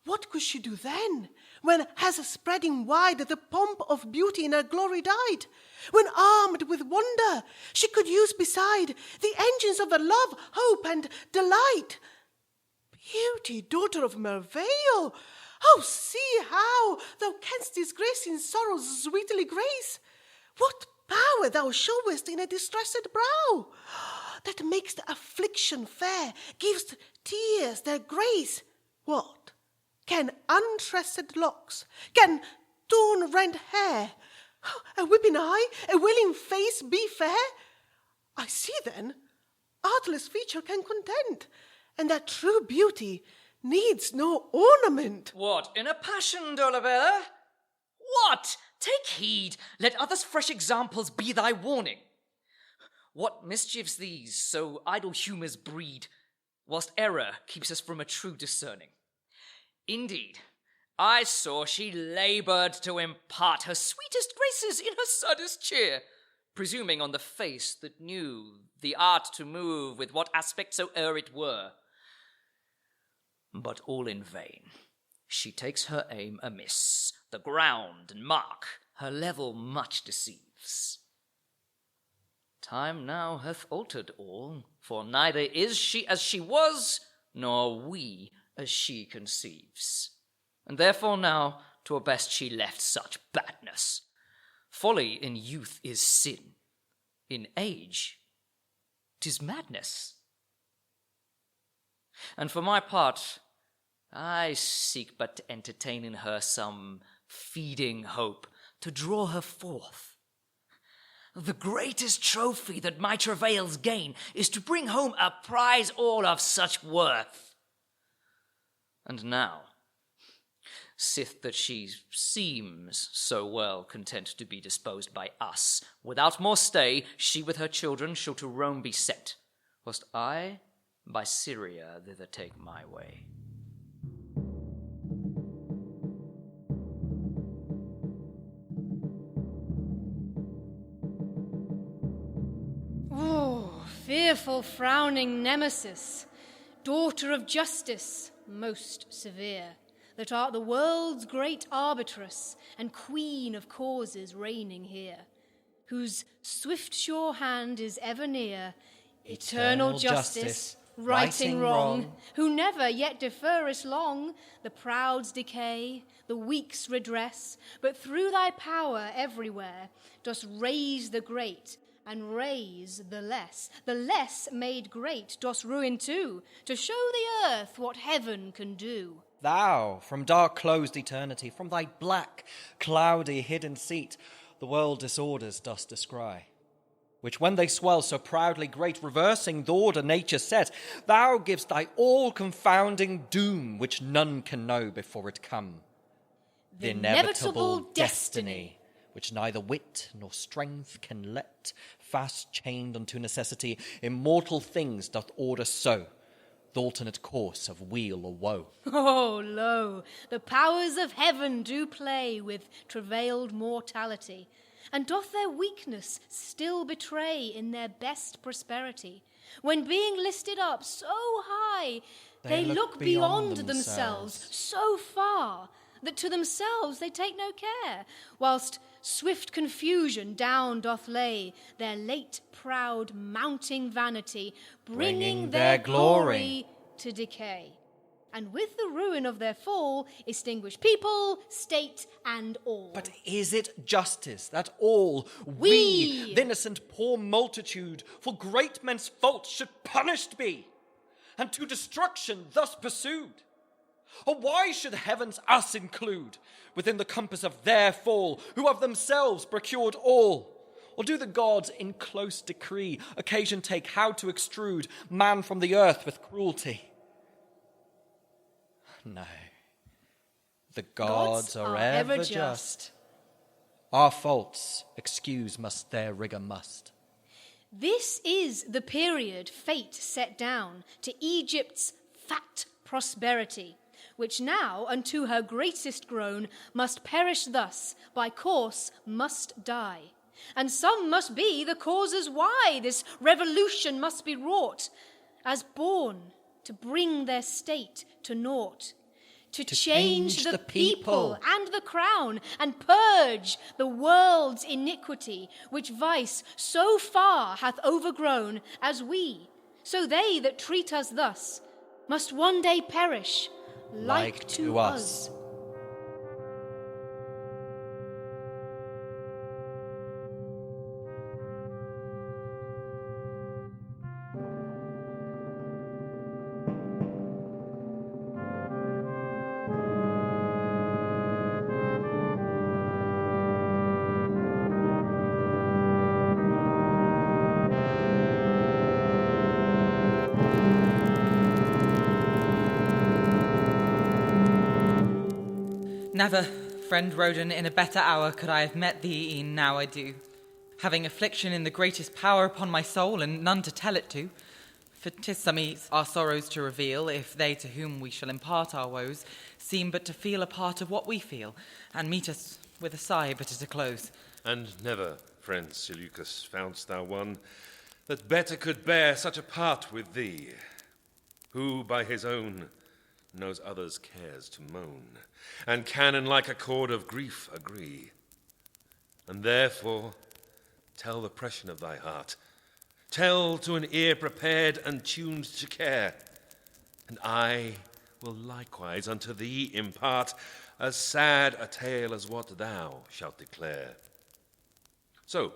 What could she do then, when, as spreading wide, the pomp of beauty in her glory died? When, armed with wonder, she could use beside the engines of her love, hope, and delight? Beauty, daughter of Merveil, oh, see how thou canst disgrace in sorrow's sweetly grace. What power thou showest in a distressed brow, that makes the affliction fair, gives tears their grace. What? Can untressed locks, can torn-rent hair, a weeping eye, a willing face be fair? I see then, artless feature can content, and that true beauty needs no ornament. What, in a passion, Dolabella? What? Take heed, let others' fresh examples be thy warning. What mischiefs these so idle humours breed, whilst error keeps us from a true discerning? Indeed, I saw she laboured to impart her sweetest graces in her saddest cheer, presuming on the face that knew the art to move with what aspect soe'er it were. But all in vain. She takes her aim amiss, the ground and mark her level much deceives. Time now hath altered all, for neither is she as she was, nor we as she conceives. And therefore now 'twere best she left such badness. Folly in youth is sin, in age 'tis madness. And for my part, I seek but to entertain in her some feeding hope, to draw her forth. The greatest trophy that my travails gain is to bring home a prize all of such worth. And now, sith that she seems so well content to be disposed by us, without more stay, she with her children shall to Rome be sent, whilst I by Syria thither take my way. Oh, fearful frowning Nemesis, daughter of justice, most severe, that art the world's great arbitress and queen of causes reigning here, whose swift sure hand is ever near, eternal justice, righting wrong, who never yet deferrest long the proud's decay, the weak's redress, but through thy power everywhere dost raise the great and raise the less made great dost ruin too, to show the earth what heaven can do. Thou, from dark closed eternity, from thy black, cloudy, hidden seat, the world disorders dost descry, which when they swell so proudly great, reversing the order nature set, thou givest thy all-confounding doom, which none can know before it come. The inevitable destiny, which neither wit nor strength can let, fast chained unto necessity, immortal things doth order so, the alternate course of weal or woe. Oh, lo, the powers of heaven do play with travailed mortality, and doth their weakness still betray in their best prosperity, when being listed up so high, they look beyond themselves so far, that to themselves they take no care, whilst swift confusion down doth lay their late proud mounting vanity, bringing their glory to decay, and with the ruin of their fall extinguish people, state, and all. But is it justice that all we, the innocent poor multitude, for great men's faults should punished be, and to destruction thus pursued? Or why should heavens us include within the compass of their fall, who of themselves procured all? Or do the gods in close decree occasion take how to extrude man from the earth with cruelty? No, the gods are ever just. Our faults excuse must their rigour must. This is the period fate set down to Egypt's fat prosperity, which now unto her greatest grown must perish thus, by course must die. And some must be the causes why this revolution must be wrought, as born to bring their state to naught, to change the people and the crown, and purge the world's iniquity, which vice so far hath overgrown as we, so they that treat us thus must one day perish like to us. Never, friend Rodon, in a better hour could I have met thee e'en now I do, having affliction in the greatest power upon my soul, and none to tell it to. For 'tis some ease our sorrows to reveal, if they to whom we shall impart our woes seem but to feel a part of what we feel, and meet us with a sigh but at a close. And never, friend Seleucus, foundst thou one that better could bear such a part with thee, who by his own knows others' cares to moan, and can in like accord of grief agree. And therefore tell the pression of thy heart, tell to an ear prepared and tuned to care, and I will likewise unto thee impart as sad a tale as what thou shalt declare. So,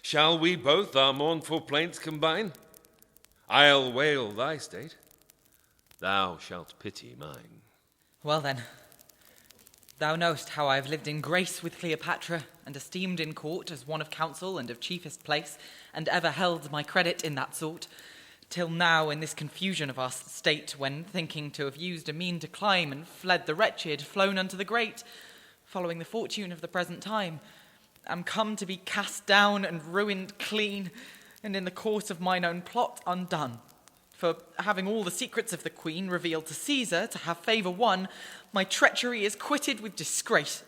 shall we both our mournful plaints combine? I'll wail thy state, thou shalt pity mine. Well then, thou knowest how I have lived in grace with Cleopatra, and esteemed in court as one of council and of chiefest place, and ever held my credit in that sort, till now in this confusion of our state, when thinking to have used a mean to climb, and fled the wretched, flown unto the great, following the fortune of the present time, am come to be cast down and ruined clean, and in the course of mine own plot undone. For having all the secrets of the queen revealed to Caesar, to have favour won, my treachery is quitted with disgrace,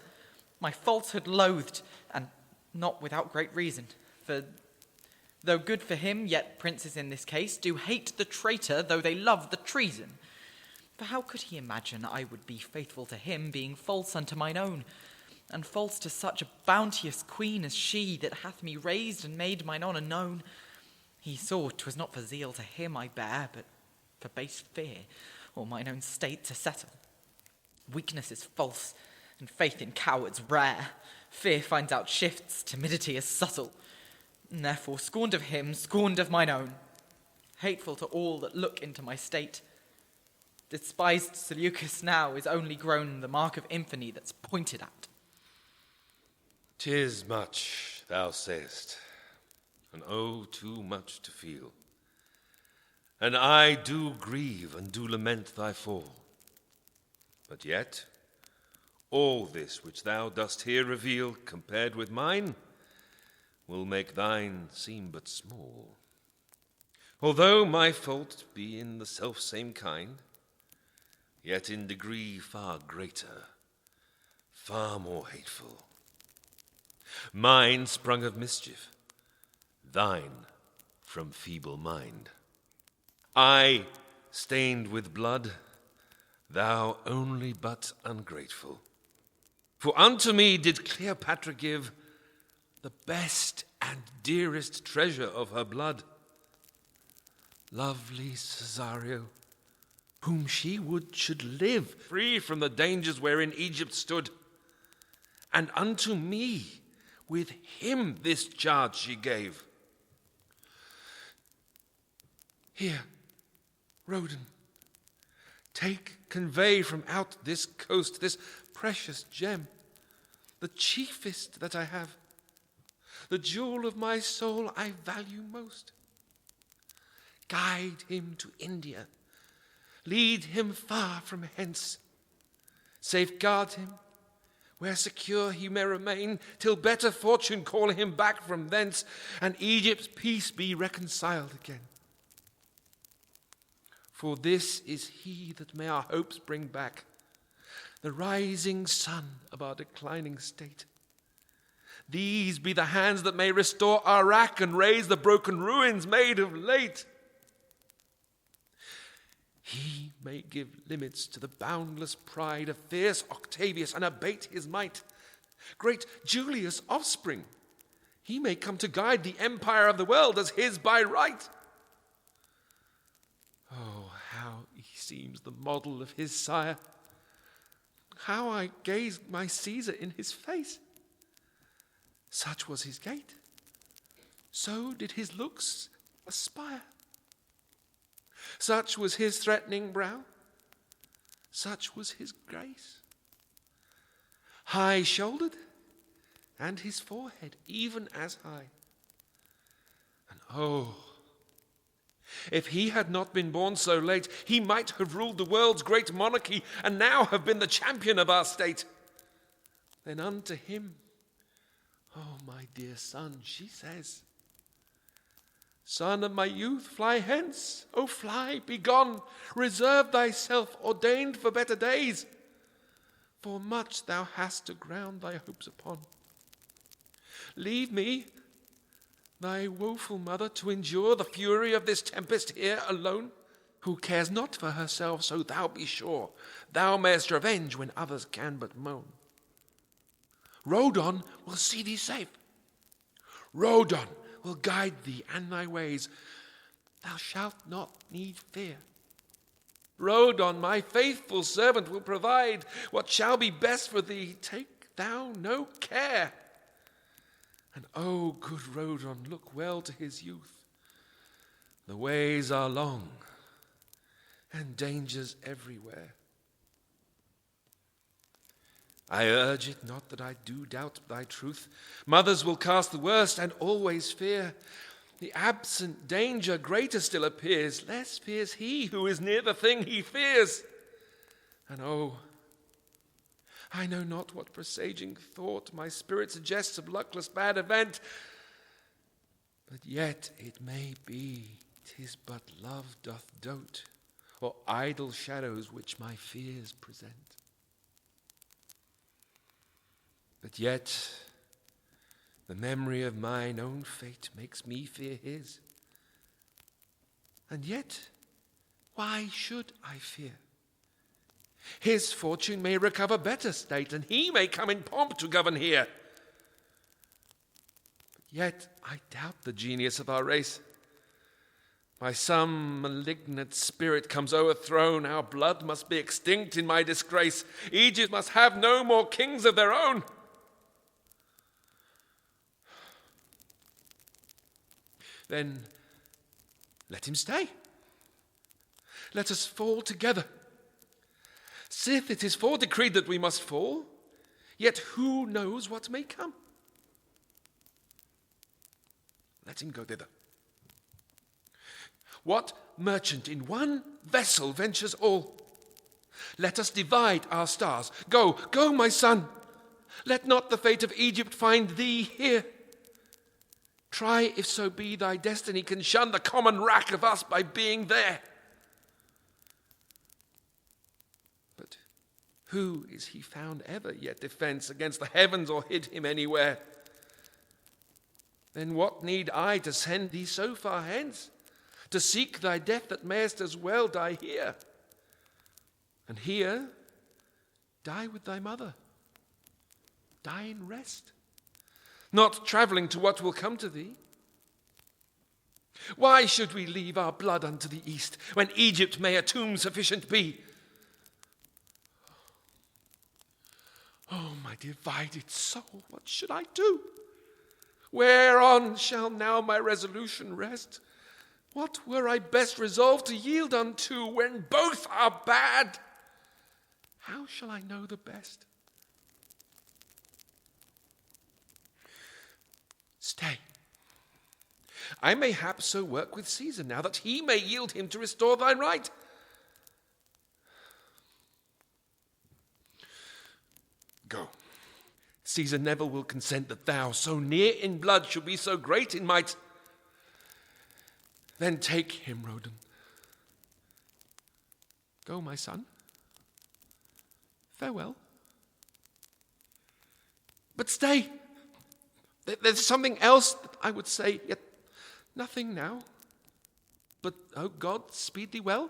my falsehood loathed, and not without great reason. For though good for him, yet princes in this case do hate the traitor, though they love the treason. For how could he imagine I would be faithful to him, being false unto mine own, and false to such a bounteous queen as she, that hath me raised and made mine honour known? He saw 'twas not for zeal to him I bear, but for base fear, or mine own state to settle. Weakness is false, and faith in cowards rare. Fear finds out shifts, timidity is subtle. And therefore, scorned of him, scorned of mine own, hateful to all that look into my state. Despised Seleucus now is only grown the mark of infamy that's pointed at. 'Tis much, thou sayest, and oh, too much to feel. And I do grieve and do lament thy fall. But yet, all this which thou dost here reveal, compared with mine, will make thine seem but small. Although my fault be in the selfsame kind, yet in degree far greater, far more hateful. Mine sprung of mischief, thine from feeble mind. I stained with blood, thou only but ungrateful. For unto me did Cleopatra give the best and dearest treasure of her blood, lovely Cesario, whom she would should live free from the dangers wherein Egypt stood. And unto me with him this charge she gave. Here, Rodon, convey from out this coast this precious gem, the chiefest that I have, the jewel of my soul I value most. Guide him to India, lead him far from hence, safeguard him, where secure he may remain, till better fortune call him back from thence, and Egypt's peace be reconciled again. For this is he that may our hopes bring back, the rising sun of our declining state. These be the hands that may restore our rack and raise the broken ruins made of late. He may give limits to the boundless pride of fierce Octavius and abate his might. Great Julius' offspring, he may come to guide the empire of the world as his by right. Oh, how he seems the model of his sire. How I gaze my Caesar in his face. Such was his gait, so did his looks aspire. Such was his threatening brow, such was his grace. High-shouldered, and his forehead even as high. And oh, if he had not been born so late, he might have ruled the world's great monarchy, and now have been the champion of our state. Then unto him, oh, my dear son, she says, son of my youth, fly hence, oh fly, be gone, reserve thyself, ordained for better days, for much thou hast to ground thy hopes upon. Leave me, thy woeful mother, to endure the fury of this tempest here alone, who cares not for herself, so thou be sure, thou mayest revenge when others can but moan. Rodon will see thee safe. Rodon will guide thee and thy ways. Thou shalt not need fear. Rodon, my faithful servant, will provide what shall be best for thee. Take thou no care. And oh, good Rodon, look well to his youth. The ways are long, and dangers everywhere. I urge it not that I do doubt thy truth. Mothers will cast the worst and always fear. The absent danger greater still appears. Less fears he who is near the thing he fears. And oh, I know not what presaging thought my spirit suggests of luckless bad event. But yet it may be 'tis but love doth dote, or idle shadows which my fears present. But yet the memory of mine own fate makes me fear his. And yet, why should I fear? His fortune may recover better state, and he may come in pomp to govern here. But yet I doubt the genius of our race. By some malignant spirit comes overthrown, our blood must be extinct in my disgrace. Egypt must have no more kings of their own. Then let him stay. Let us fall together. Sith it is foredecreed that we must fall, yet who knows what may come? Let him go thither. What merchant in one vessel ventures all? Let us divide our stars. Go, go, my son. Let not the fate of Egypt find thee here. Try, if so be thy destiny can shun the common wrack of us by being there. But who is he found ever yet defence against the heavens or hid him anywhere? Then what need I to send thee so far hence, to seek thy death that mayest as well die here? And here, die with thy mother. Die in rest, not travelling to what will come to thee. Why should we leave our blood unto the east, when Egypt may a tomb sufficient be? Oh, my divided soul, what should I do? Whereon shall now my resolution rest? What were I best resolved to yield unto, when both are bad? How shall I know the best? Stay. I mayhap so work with Caesar now, that he may yield him to restore thy right. Go. Caesar never will consent that thou, so near in blood, should be so great in might. Then take him, Rodon. Go, my son. Farewell. But stay. There's something else that I would say, yet nothing now. But, oh God, speed thee well,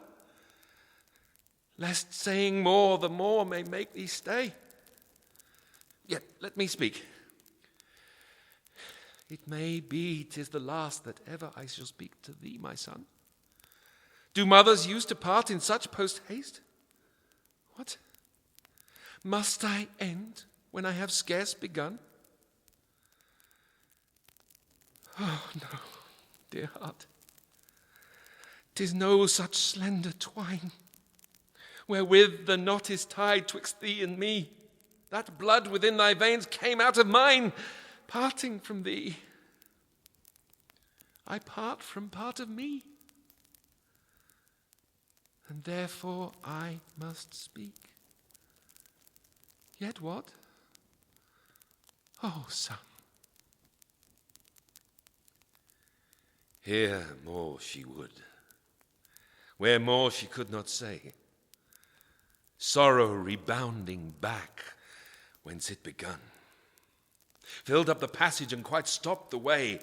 lest saying more, the more may make thee stay. Yet let me speak. It may be 'tis the last that ever I shall speak to thee, my son. Do mothers use to part in such post-haste? What? Must I end when I have scarce begun? Oh, no, dear heart, 'tis no such slender twine, wherewith the knot is tied twixt thee and me. That blood within thy veins came out of mine, parting from thee. I part from part of me, and therefore I must speak. Yet what? Oh, son. Here more she would, where more she could not say. Sorrow rebounding back whence it begun, filled up the passage and quite stopped the way,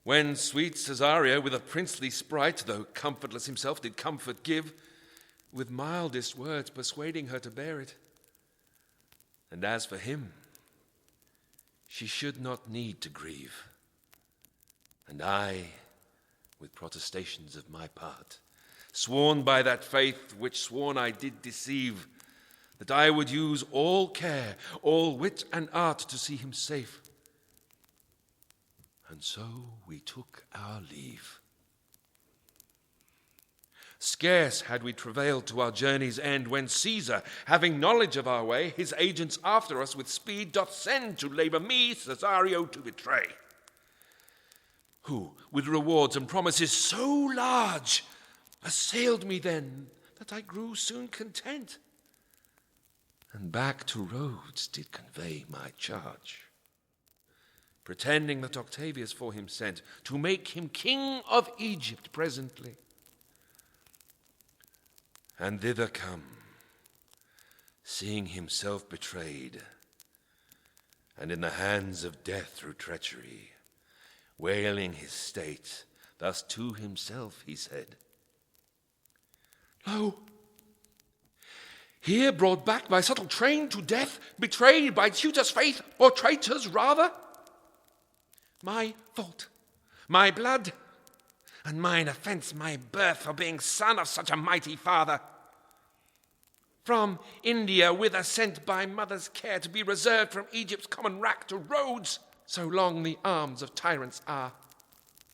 when sweet Cesario with a princely sprite, though comfortless himself, did comfort give, with mildest words persuading her to bear it. And as for him, she should not need to grieve. And I, with protestations of my part, sworn by that faith which sworn I did deceive, that I would use all care, all wit and art to see him safe. And so we took our leave. Scarce had we travailed to our journey's end, when Caesar, having knowledge of our way, his agents after us with speed doth send to labour me, Cesario, to betray. Who, with rewards and promises so large, assailed me then, that I grew soon content, and back to Rhodes did convey my charge, pretending that Octavius for him sent, to make him king of Egypt presently. And thither come, seeing himself betrayed, and in the hands of death through treachery, wailing his state, thus to himself he said, Lo, here brought back by subtle train to death, betrayed by tutor's faith, or traitors rather. My fault, my blood, and mine offence my birth for being son of such a mighty father. From India whither sent by mother's care to be reserved from Egypt's common rack to Rhodes, so long the arms of tyrants are.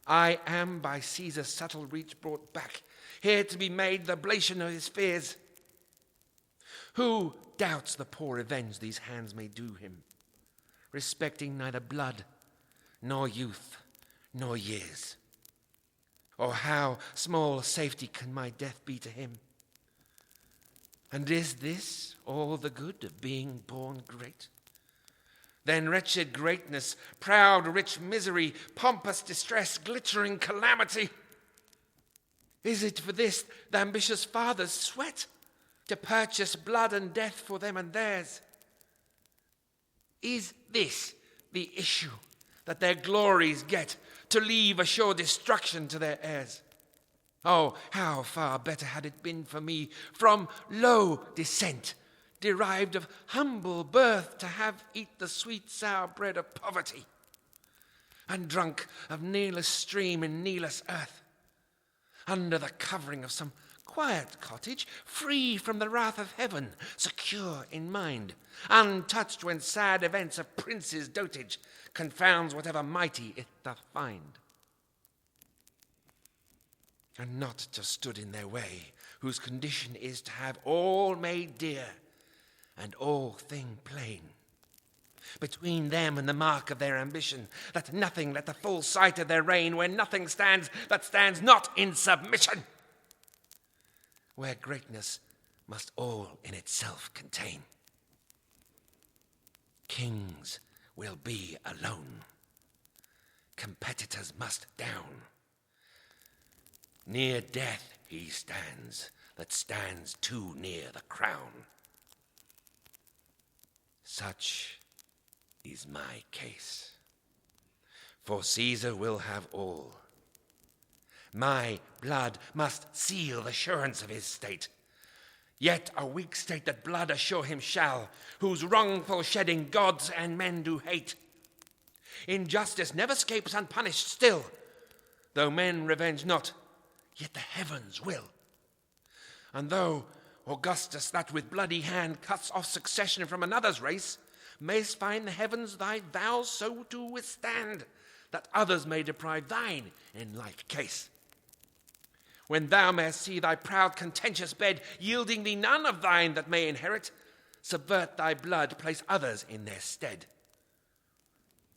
I am by Caesar's subtle reach brought back, here to be made the oblation of his fears. Who doubts the poor revenge these hands may do him, respecting neither blood, nor youth, nor years? Or how small safety can my death be to him? And is this all the good of being born great? Then wretched greatness, proud rich misery, pompous distress, glittering calamity. Is it for this the ambitious fathers sweat, to purchase blood and death for them and theirs? Is this the issue that their glories get, to leave a sure destruction to their heirs? Oh, how far better had it been for me, from low descent, derived of humble birth, to have eat the sweet sour bread of poverty, and drunk of nearless stream in nearless earth, under the covering of some quiet cottage, free from the wrath of heaven, secure in mind, untouched when sad events of princes' dotage confounds whatever mighty it doth find. And not to stood in their way, whose condition is to have all made dear, and all thing plain, between them and the mark of their ambition, that nothing let the full sight of their reign, where nothing stands that stands not in submission, where greatness must all in itself contain. Kings will be alone, competitors must down. Near death he stands that stands too near the crown. Such is my case, for Caesar will have all. My blood must seal the assurance of his state, yet a weak state that blood assure him shall, whose wrongful shedding gods and men do hate. Injustice never scapes unpunished still, though men revenge not, yet the heavens will. And though Augustus, that with bloody hand cuts off succession from another's race, mayst find the heavens thy vows so to withstand, that others may deprive thine in like case. When thou mayst see thy proud contentious bed, yielding thee none of thine that may inherit, subvert thy blood, place others in their stead.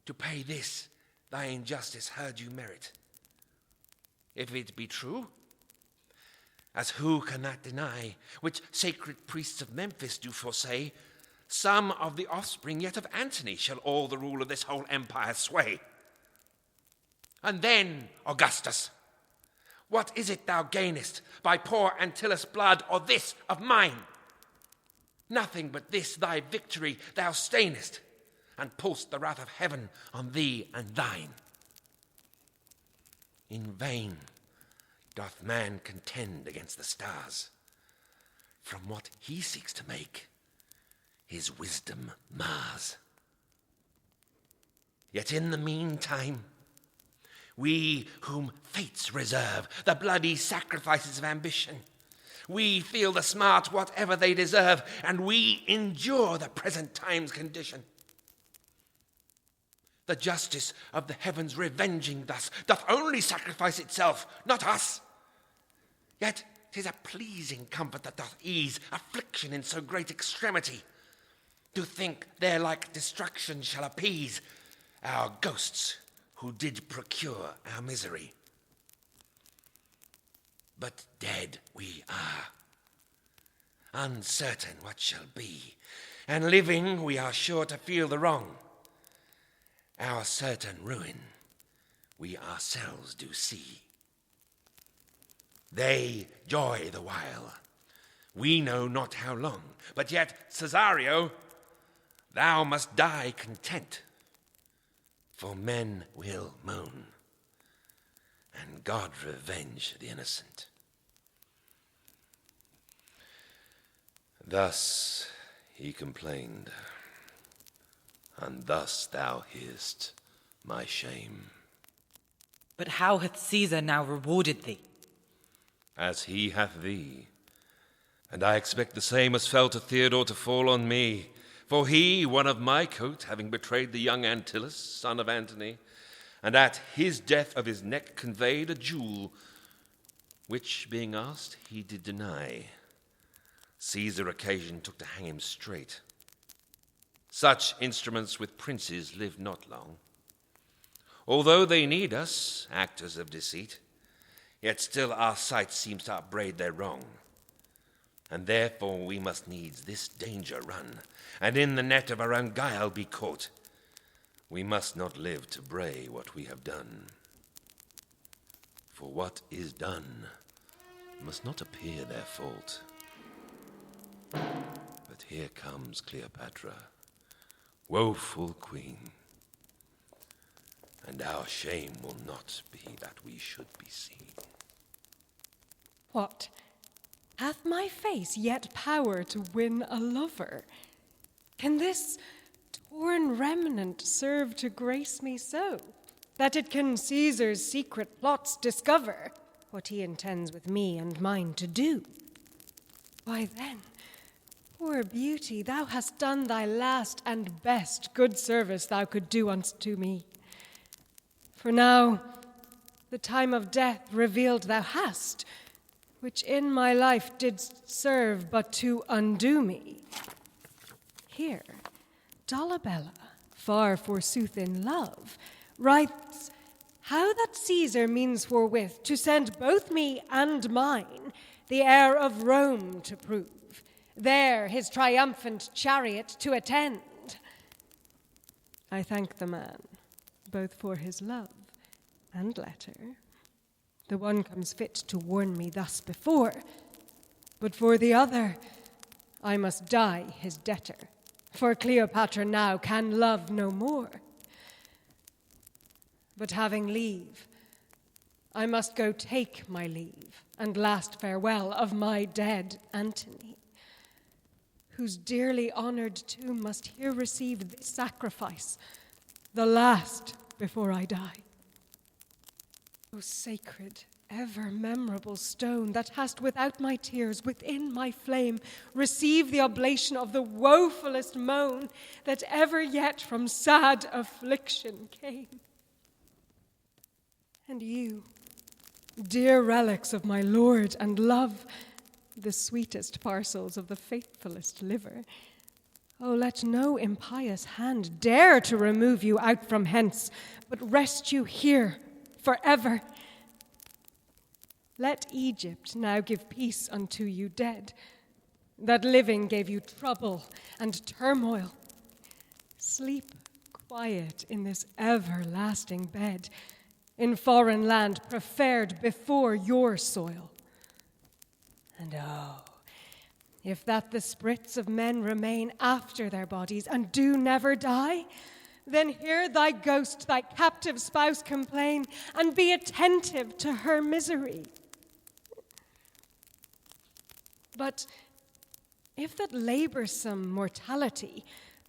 To pay this thy injustice heard you merit. If it be true, as who can that deny, which sacred priests of Memphis do foresay, some of the offspring yet of Antony shall all the rule of this whole empire sway. And then, Augustus, what is it thou gainest by poor Antyllus' blood, or this of mine? Nothing but this thy victory thou stainest, and pull'st the wrath of heaven on thee and thine. In vain doth man contend against the stars. From what he seeks to make, his wisdom mars. Yet in the meantime, We whom fates reserve the bloody sacrifices of ambition. We feel the smart whatever they deserve, and we endure the present time's condition. The justice of the heavens revenging thus doth only sacrifice itself, not us. Yet 'tis a pleasing comfort that doth ease affliction in so great extremity, to think their like destruction shall appease our ghosts who did procure our misery. But dead we are, uncertain what shall be, and living we are sure to feel the wrong. Our certain ruin we ourselves do see. They joy the while, we know not how long, but yet, Cesario, thou must die content, for men will moan, and God revenge the innocent. Thus he complained, and thus thou hearest my shame. But how hath Caesar now rewarded thee? As he hath thee, and I expect the same as fell to Theodore to fall on me. For he, one of my coat, having betrayed the young Antyllus, son of Antony, and at his death of his neck conveyed a jewel, which, being asked, he did deny. Caesar occasion took to hang him straight. Such instruments with princes live not long. Although they need us, actors of deceit, yet still our sight seems to upbraid their wrong. And therefore we must needs this danger run, and in the net of our own guile be caught. We must not live to bray what we have done. For what is done must not appear their fault. But here comes Cleopatra, woeful queen, and our shame will not be that we should be seen. What? Hath my face yet power to win a lover? Can this torn remnant serve to grace me so, that it can Caesar's secret plots discover, what he intends with me and mine to do? Why then, poor beauty, thou hast done thy last and best good service thou could do unto me. For now, the time of death revealed thou hast, which in my life didst serve but to undo me. Here, Dolabella, far forsooth in love, writes how that Caesar means forthwith to send both me and mine the heir of Rome to prove, there his triumphant chariot to attend. I thank the man, both for his love and letter. The one comes fit to warn me thus before, but for the other, I must die his debtor, for Cleopatra now can love no more. But having leave, I must go take my leave and last farewell of my dead Antony, whose dearly honored tomb must here receive this sacrifice, the last before I die. O sacred, ever memorable stone that hast without my tears, within my flame, receive the oblation of the woefulest moan that ever yet from sad affliction came. And you, dear relics of my lord and love, the sweetest parcels of the faithfulest liver, oh, let no impious hand dare to remove you out from hence, but rest you here forever. Let Egypt now give peace unto you dead, that living gave you trouble and turmoil. Sleep quiet in this everlasting bed, in foreign land preferred before your soil. And oh, if that the spirits of men remain after their bodies and do never die, then hear thy ghost, thy captive spouse complain, and be attentive to her misery. But if that laborsome mortality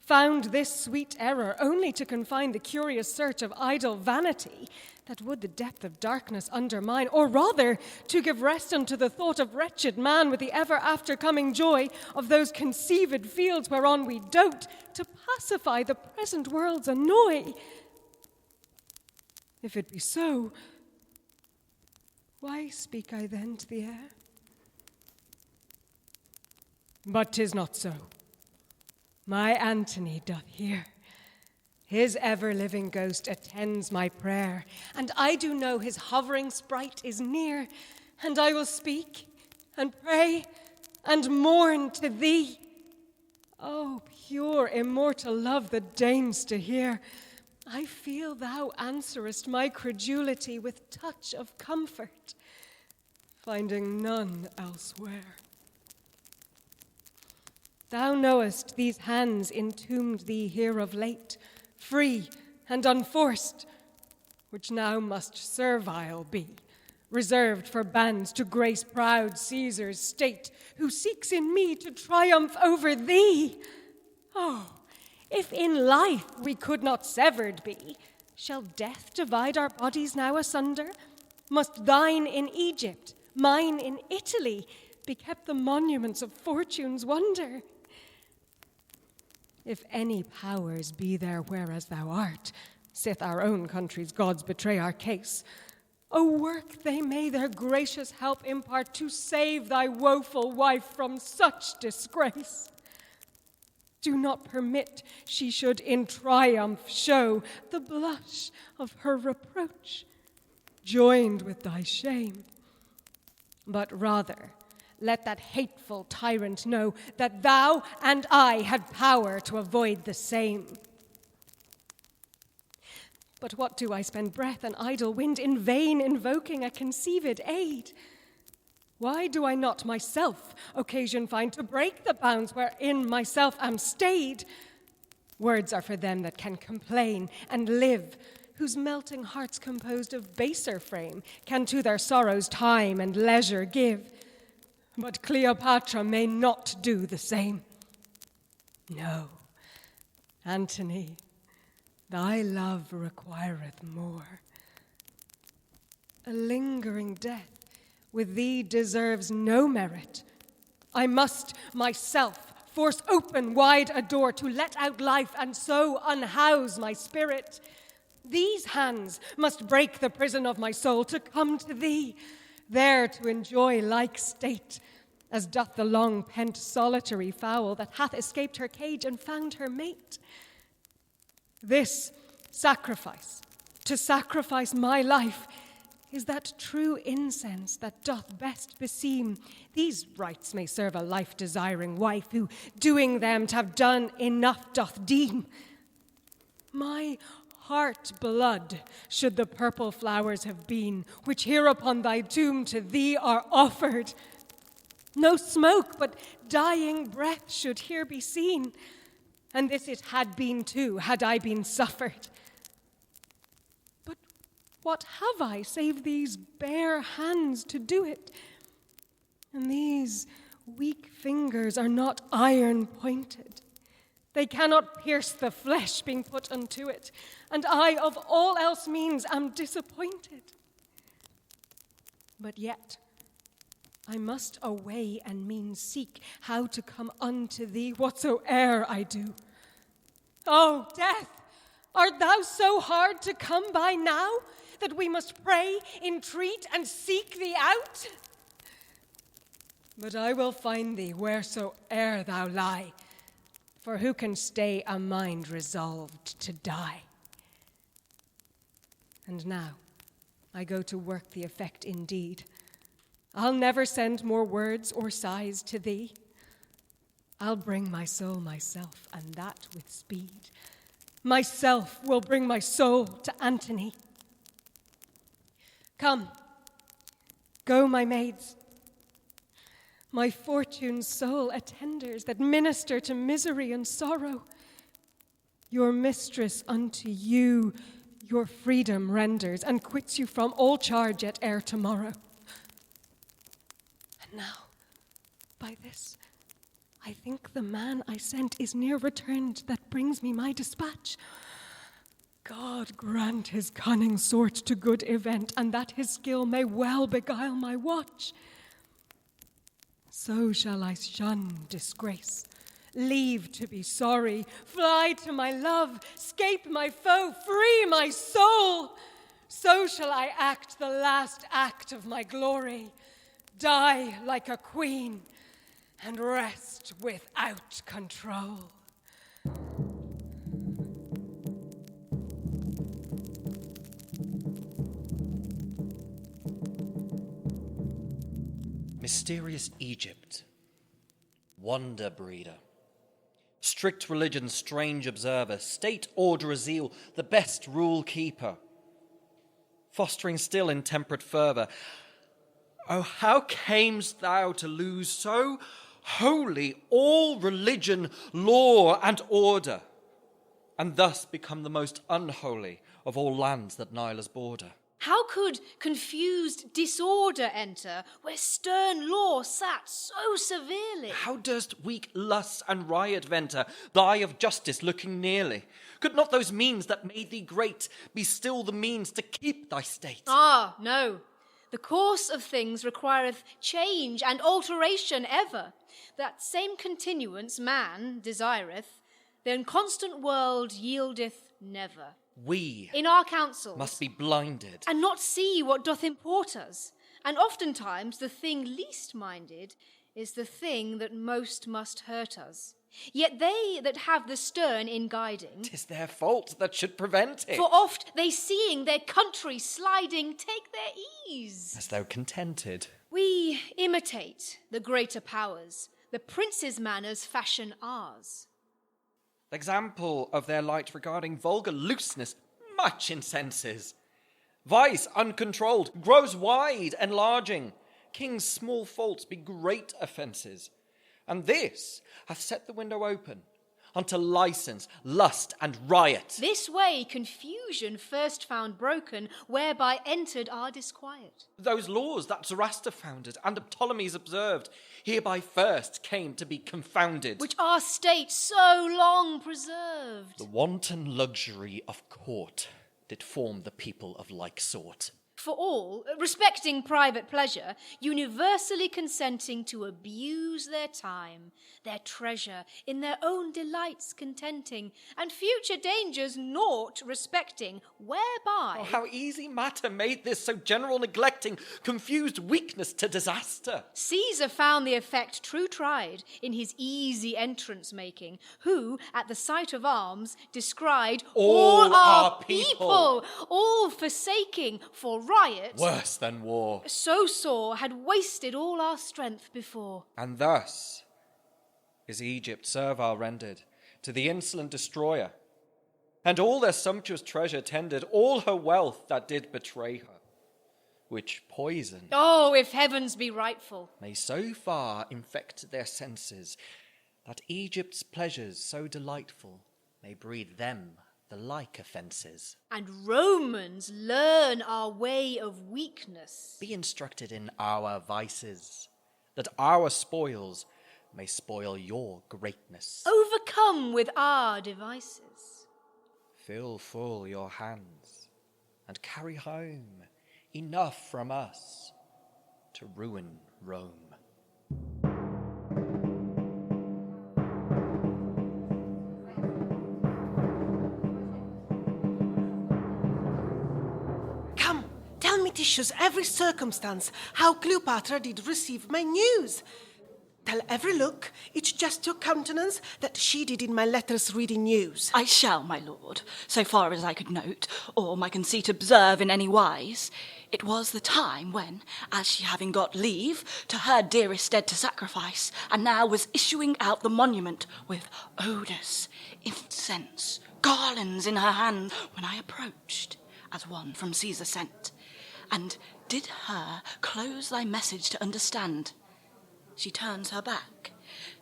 found this sweet error only to confine the curious search of idle vanity that would the depth of darkness undermine, or rather to give rest unto the thought of wretched man with the ever after coming joy of those conceived fields whereon we dote, to pacify the present world's annoy. If it be so, why speak I then to the air? But 'tis not so. My Antony doth hear. His ever-living ghost attends my prayer, and I do know his hovering sprite is near, and I will speak, and pray, and mourn to thee. Oh, pure, immortal love that deigns to hear, I feel thou answerest my credulity with touch of comfort, finding none elsewhere. Thou knowest these hands entombed thee here of late, free and unforced, which now must servile be, reserved for bands to grace proud Caesar's state, who seeks in me to triumph over thee. Oh, if in life we could not severed be, shall death divide our bodies now asunder? Must thine in Egypt, mine in Italy, be kept the monuments of fortune's wonder? If any powers be there whereas thou art, sith our own country's gods betray our case, O work they may their gracious help impart to save thy woeful wife from such disgrace. Do not permit she should in triumph show the blush of her reproach, joined with thy shame, but rather let that hateful tyrant know that thou and I had power to avoid the same. But what do I spend breath and idle wind in vain invoking a conceived aid? Why do I not myself occasion find to break the bounds wherein myself am stayed? Words are for them that can complain and live, whose melting hearts composed of baser frame can to their sorrows time and leisure give. But Cleopatra may not do the same. No, Antony, thy love requireth more. A lingering death with thee deserves no merit. I must myself force open wide a door to let out life and so unhouse my spirit. These hands must break the prison of my soul to come to thee, there to enjoy like state, as doth the long-pent solitary fowl that hath escaped her cage and found her mate. This sacrifice, to sacrifice my life, is that true incense that doth best beseem. These rites may serve a life-desiring wife, who, doing them, to have done enough doth deem. My heart blood should the purple flowers have been, which here upon thy tomb to thee are offered. No smoke, but dying breath should here be seen, and this it had been too, had I been suffered. But what have I, save these bare hands to do it? And these weak fingers are not iron-pointed. They cannot pierce the flesh being put unto it, and I of all else means am disappointed. But yet I must away and means seek how to come unto thee whatsoe'er I do. Oh, death, art thou so hard to come by now that we must pray, entreat, and seek thee out? But I will find thee wheresoe'er thou lie, for who can stay a mind resolved to die? And now I go to work the effect indeed. I'll never send more words or sighs to thee. I'll bring my soul myself, and that with speed. Myself will bring my soul to Antony. Come, go, my maids. My fortune's sole attenders that minister to misery and sorrow. Your mistress unto you your freedom renders, and quits you from all charge at ere tomorrow. And now, by this, I think the man I sent is near returned that brings me my dispatch. God grant his cunning sort to good event, and that his skill may well beguile my watch. So shall I shun disgrace, leave to be sorry, fly to my love, scape my foe, free my soul. So shall I act the last act of my glory, die like a queen, and rest without control. Mysterious Egypt, wonder breeder, strict religion, strange observer, state orderer zeal, the best rule keeper, fostering still intemperate fervour. Oh, how camest thou to lose so wholly all religion, law, and order, and thus become the most unholy of all lands that Nile's border? How could confused disorder enter, where stern law sat so severely? How durst weak lust and riot venter, thy of justice looking nearly? Could not those means that made thee great be still the means to keep thy state? Ah, no. The course of things requireth change and alteration ever. That same continuance man desireth, the inconstant world yieldeth never. We in our counsels must be blinded, and not see what doth import us. And oftentimes the thing least minded is the thing that most must hurt us. Yet they that have the stern in guiding, 'tis their fault that should prevent it. for oft they seeing their country sliding take their ease. As though contented. We imitate the greater powers, the prince's manners fashion ours. Example of their light regarding vulgar looseness much incenses. Vice uncontrolled grows wide, enlarging. Kings' small faults be great offences. And this hath set the window open unto license, lust, and riot. This way confusion first found broken, whereby entered our disquiet. Those laws that Zoroaster founded and Ptolemies observed, hereby first came to be confounded. Which our state so long preserved. The wanton luxury of court did form the people of like sort. For all, respecting private pleasure, universally consenting to abuse their time, their treasure, in their own delights contenting, and future dangers naught respecting, whereby... Oh, how easy matter made this so general neglecting, confused weakness to disaster. Caesar found the effect true tried in his easy entrance making, who, at the sight of arms, descried all our people, all forsaking for riot, worse than war, so sore had wasted all our strength before. And thus is Egypt servile rendered to the insolent destroyer, and all their sumptuous treasure tended, all her wealth that did betray her, which poison, oh, if heavens be rightful, may so far infect their senses, that Egypt's pleasures so delightful may breed them the like offences. And Romans learn our way of weakness. Be instructed in our vices, that our spoils may spoil your greatness. Overcome with our devices. Fill full your hands, and carry home enough from us to ruin Rome. Titius every circumstance, how Cleopatra did receive my news. Tell every look, each gesture, countenance, that she did in my letters reading news. I shall, my lord, so far as I could note, or my conceit observe in any wise. It was the time when, as she having got leave, to her dearest dead to sacrifice, and now was issuing out the monument with odours, incense, garlands in her hand, when I approached, as one from Caesar sent, and did her close thy message to understand. She turns her back,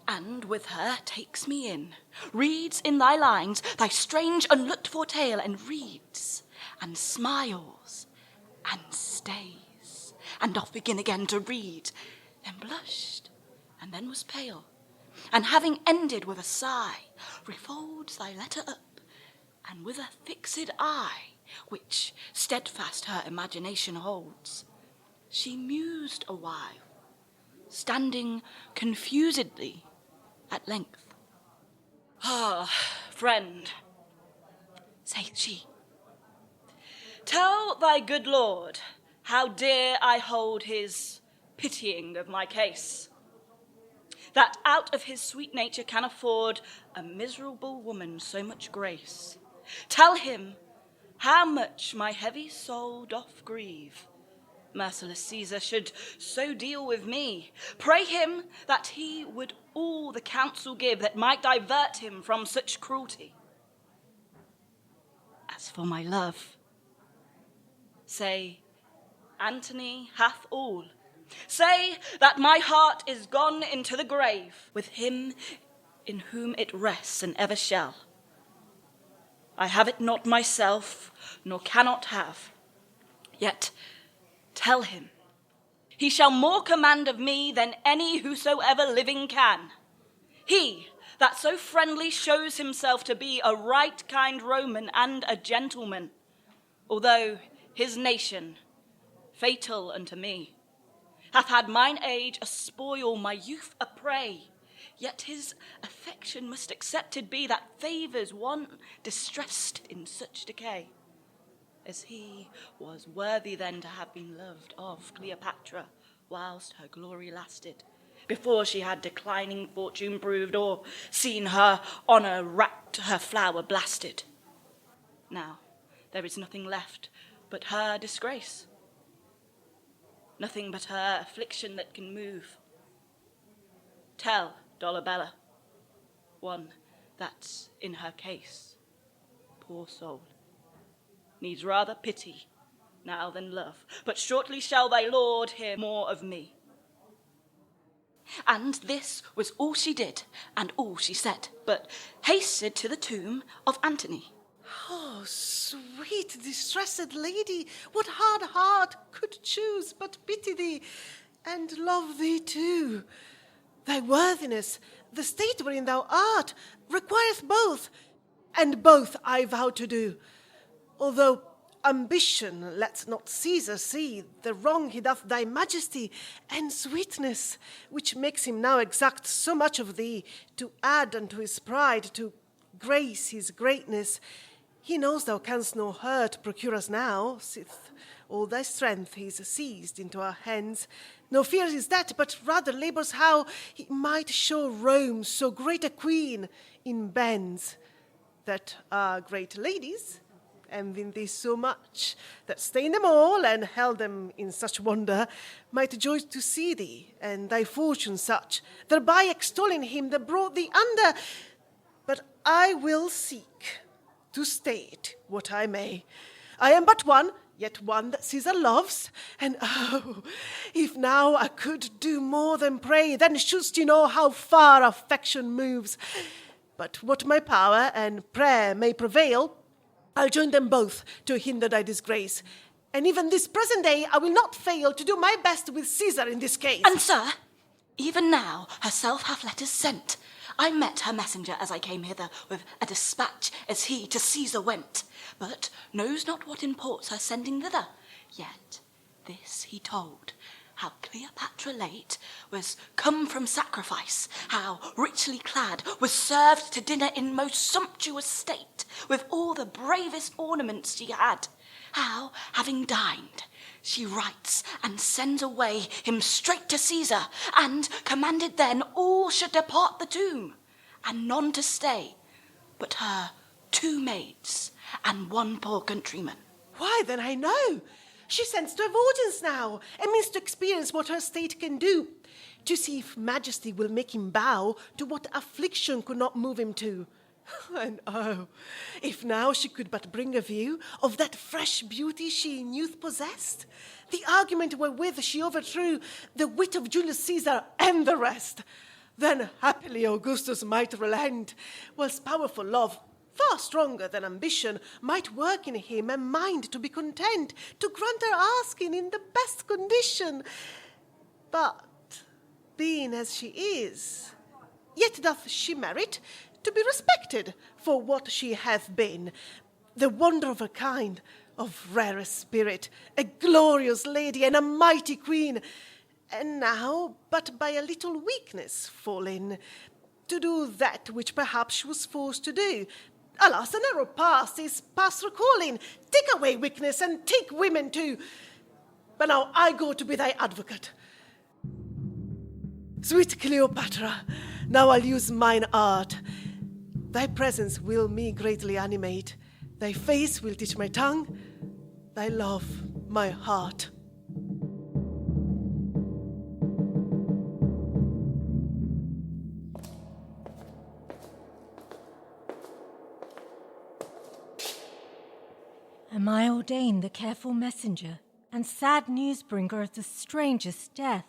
and with her takes me in, reads in thy lines thy strange unlooked-for tale, and reads, and smiles, and stays, and doth begin again to read, then blushed, and then was pale, and having ended with a sigh, refolds thy letter up, and with a fixed eye, which steadfast her imagination holds, she mused a while, standing confusedly at length. Ah, friend, saith she, tell thy good lord how dear I hold his pitying of my case, that out of his sweet nature can afford a miserable woman so much grace. Tell him how much my heavy soul doth grieve. Merciless Caesar should so deal with me. Pray him that he would all the counsel give that might divert him from such cruelty. As for my love, say, Antony hath all. Say that my heart is gone into the grave with him in whom it rests and ever shall. I have it not myself, nor cannot have. Yet tell him, he shall more command of me than any whosoever living can. He that so friendly shows himself to be a right kind Roman and a gentleman, although his nation, fatal unto me, hath had mine age a spoil, my youth a prey. Yet his affection must accepted be that favours one distressed in such decay, as he was worthy then to have been loved of Cleopatra whilst her glory lasted, before she had declining fortune proved, or seen her honour racked, her flower blasted. Now there is nothing left but her disgrace, nothing but her affliction that can move. Tell Dolabella, one that's in her case, poor soul, needs rather pity now than love, but shortly shall thy lord hear more of me. And this was all she did, and all she said, but hasted to the tomb of Antony. Oh, sweet distressed lady, what hard heart could choose but pity thee, and love thee too? Thy worthiness, the state wherein thou art, requireth both, and both I vow to do. Although ambition lets not Caesar see the wrong he doth thy majesty, and sweetness, which makes him now exact so much of thee, to add unto his pride, to grace his greatness, he knows thou canst no hurt procure us now, sith all thy strength is seized into our hands. No fear is that, but rather labours how he might show Rome so great a queen in bands, that our great ladies, envying thee so much, that stained them all and held them in such wonder, might joy to see thee, and thy fortune such, thereby extolling him that brought thee under. But I will seek to state what I may. I am but one, yet one that Caesar loves, and oh, if now I could do more than pray, then shouldst you know how far affection moves. But what my power and prayer may prevail, I'll join them both to hinder thy disgrace. And even this present day I will not fail to do my best with Caesar in this case. And sir, even now herself hath letters sent. I met her messenger as I came hither with a dispatch as he to Caesar went, but knows not what imports her sending thither. Yet this he told, how Cleopatra late was come from sacrifice, how richly clad was served to dinner in most sumptuous state, with all the bravest ornaments she had, how, having dined, she writes and sends away him straight to Caesar, and commanded then all should depart the tomb, and none to stay, but her 2 maids and 1 poor countryman. Why, then I know. She sends to have audience now, and means to experience what her state can do, to see if majesty will make him bow to what affliction could not move him to. And oh, if now she could but bring a view of that fresh beauty she in youth possessed, the argument wherewith she overthrew the wit of Julius Caesar and the rest, then happily Augustus might relent, whilst powerful love, far stronger than ambition, might work in him a mind to be content, to grant her asking in the best condition. But, being as she is, Yet doth she merit to be respected for what she hath been, the wonder of her kind, of rarest spirit, a glorious lady and a mighty queen, and now but by a little weakness fallen to do that which perhaps she was forced to do. Alas, a narrow path is past recalling. Take away weakness and take women too. But now I go to be thy advocate. Sweet Cleopatra, now I'll use mine art. Thy presence will me greatly animate. Thy face will teach my tongue, thy love my heart. Am I ordained the careful messenger and sad news-bringer of the strangest death,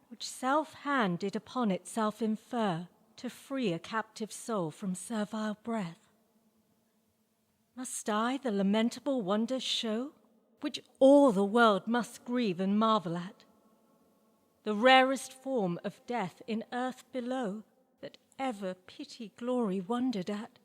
which self-hand did upon itself infer to free a captive soul from servile breath? Must I the lamentable wonder show, which all the world must grieve and marvel at? The rarest form of death in earth below, that ever pity glory wondered at.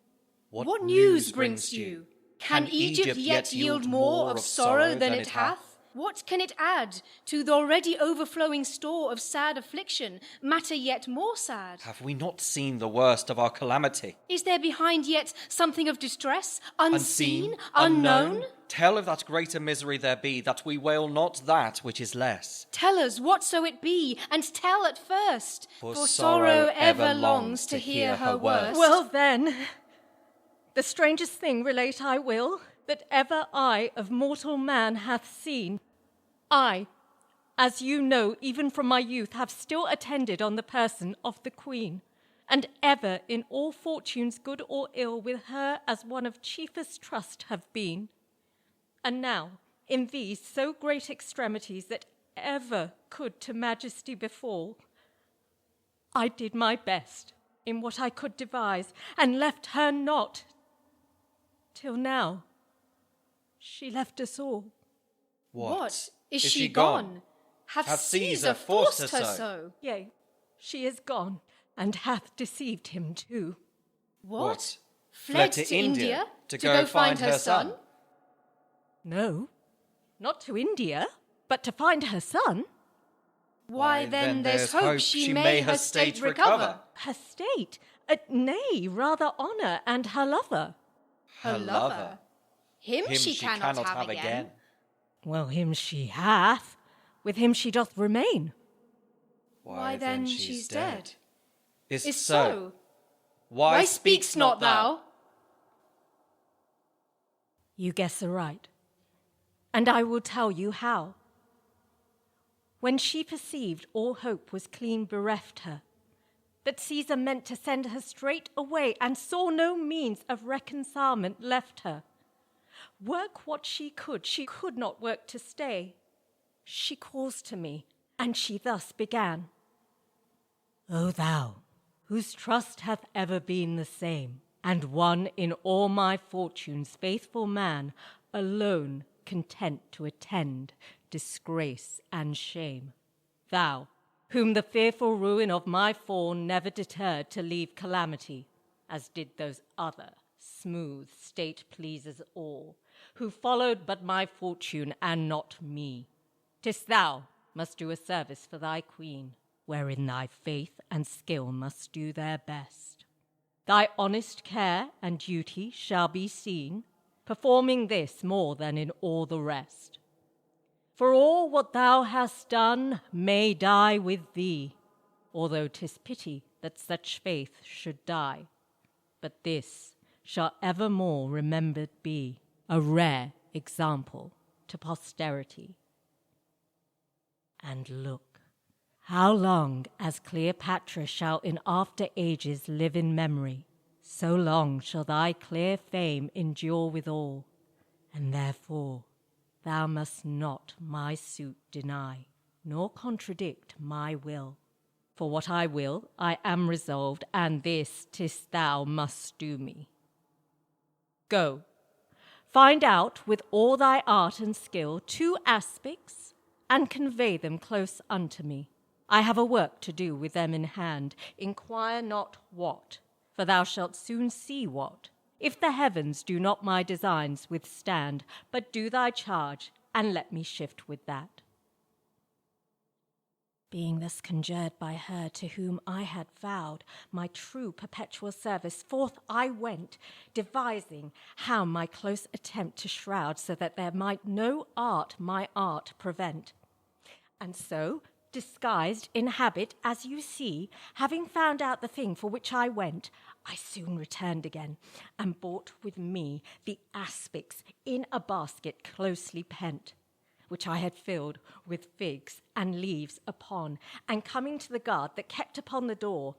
What news brings you? Can Egypt yet yield more of sorrow than it hath? What can it add to the already overflowing store of sad affliction, matter yet more sad? Have we not seen the worst of our calamity? Is there behind yet something of distress, unseen, unknown? Tell of that greater misery there be, that we wail not that which is less. Tell us whatso it be, and tell at first. For sorrow ever longs to hear her worst. Well then, the strangest thing relate I will, that ever eye of mortal man hath seen. I, as you know, even from my youth, have still attended on the person of the Queen, and ever in all fortunes good or ill with her as one of chiefest trust have been. And now, in these so great extremities that ever could to majesty befall, I did my best in what I could devise, and left her not, till now she left us all. What? Is she gone? Hath Caesar forced her so? Yea, she is gone, and hath deceived him too. What? Fled to India to go find her son? No, not to India, but to find her son. Why then there's hope she may her state recover. Her state? Nay, rather honour and her lover. Her lover? Him she cannot have again. Well, him she hath, with him she doth remain. Why then she's dead. Is so. Why speak'st not thou? You guess aright, and I will tell you how. When she perceived all hope was clean bereft her, that Caesar meant to send her straight away, and saw no means of reconcilement left her, work what she could not work to stay. She calls to me, and she thus began. O thou, whose trust hath ever been the same, and one in all my fortunes faithful man, alone content to attend disgrace and shame. Thou, whom the fearful ruin of my fall never deterred to leave calamity, as did those other smooth state pleasers all, who followed but my fortune and not me. 'Tis thou must do a service for thy queen, wherein thy faith and skill must do their best. Thy honest care and duty shall be seen, performing this more than in all the rest. For all what thou hast done may die with thee, although 'tis pity that such faith should die. But this shall evermore remembered be, a rare example to posterity. And look, how long as Cleopatra shall in after ages live in memory, so long shall thy clear fame endure withal, and therefore thou must not my suit deny, nor contradict my will. For what I will, I am resolved, and this 'tis thou must do me. Go, find out with all thy art and skill 2 aspects, and convey them close unto me. I have a work to do with them in hand. Inquire not what, for thou shalt soon see what. If the heavens do not my designs withstand, but do thy charge, and let me shift with that. Being thus conjured by her to whom I had vowed my true perpetual service, forth I went, devising how my close attempt to shroud, so that there might no art my art prevent. And so, disguised in habit, as you see, having found out the thing for which I went, I soon returned again, and brought with me the aspics in a basket closely pent, which I had filled with figs and leaves upon, and coming to the guard that kept upon the door,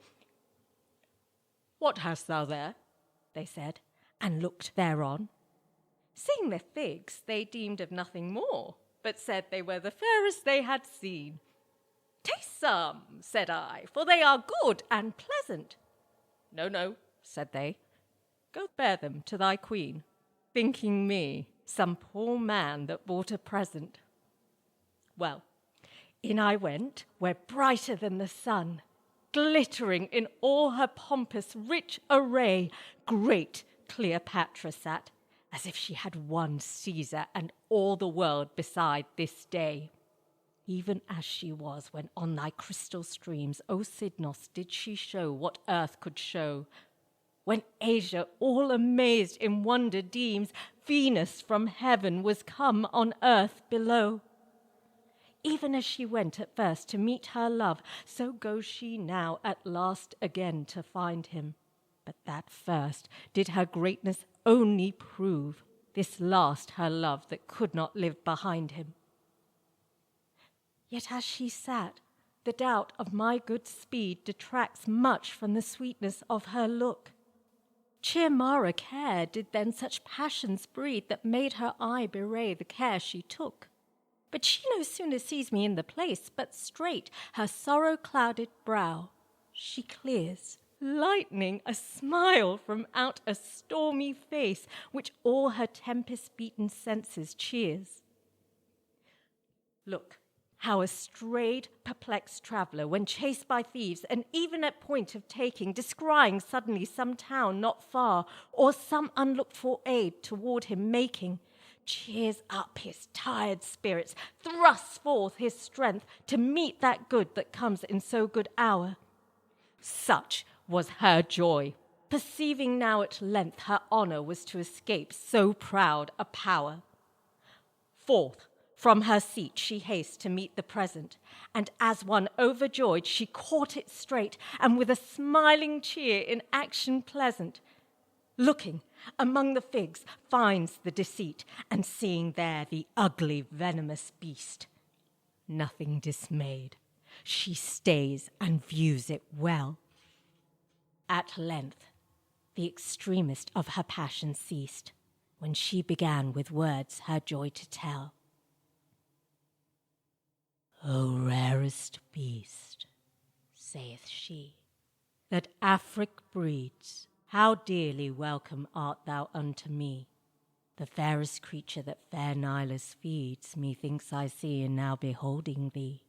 "What hast thou there?" they said, and looked thereon. Seeing the figs, they deemed of nothing more, but said they were the fairest they had seen. "Taste some," said I, "for they are good and pleasant." "No, no," said they, "go bear them to thy queen," thinking me some poor man that bought a present. Well, in I went, where brighter than the sun, glittering in all her pompous rich array, great Cleopatra sat, as if she had won Caesar and all the world beside this day. Even as she was when on thy crystal streams, O Cydnos, did she show what earth could show. When Asia, all amazed in wonder deems, Venus from heaven was come on earth below. Even as she went at first to meet her love, so goes she now at last again to find him. But that first did her greatness only prove, this last her love that could not live behind him. Yet as she sat, the doubt of my good speed detracts much from the sweetness of her look. Chiamara care did then such passions breed that made her eye bewray the care she took. But she no sooner sees me in the place, but straight her sorrow-clouded brow she clears, lightening a smile from out a stormy face, which all her tempest-beaten senses cheers. Look, how a strayed, perplexed traveller, when chased by thieves, and even at point of taking, descrying suddenly some town not far, or some unlooked-for aid toward him making, cheers up his tired spirits, thrusts forth his strength to meet that good that comes in so good hour. Such was her joy, perceiving now at length her honour was to escape so proud a power. Forth from her seat she hastes to meet the present, and as one overjoyed she caught it straight, and with a smiling cheer in action pleasant, looking among the figs, finds the deceit, and seeing there the ugly venomous beast, nothing dismayed, she stays and views it well. At length the extremest of her passion ceased, when she began with words her joy to tell. "O rarest beast," saith she, "that Afric breeds, how dearly welcome art thou unto me. The fairest creature that fair Nilus feeds, methinks I see in now beholding thee.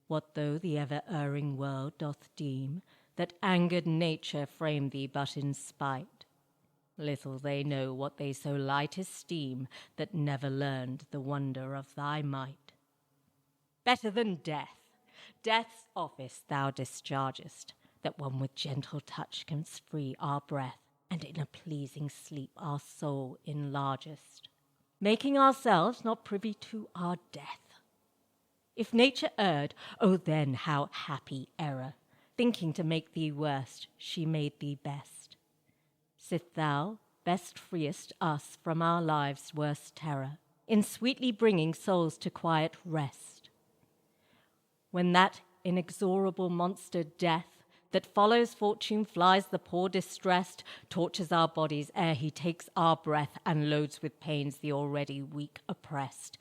What though the ever-erring world doth deem that angered nature framed thee but in spite? Little they know what they so light esteem that never learned the wonder of thy might. Better than death, death's office thou dischargest, that one with gentle touch canst free our breath, and in a pleasing sleep our soul enlargest, making ourselves not privy to our death. If nature erred, oh then how happy error! Thinking to make thee worst, she made thee best. Sith thou best freest us from our lives' worst terror, in sweetly bringing souls to quiet rest. When that inexorable monster death that follows fortune flies the poor distressed, tortures our bodies ere he takes our breath, and loads with pains the already weak oppressed.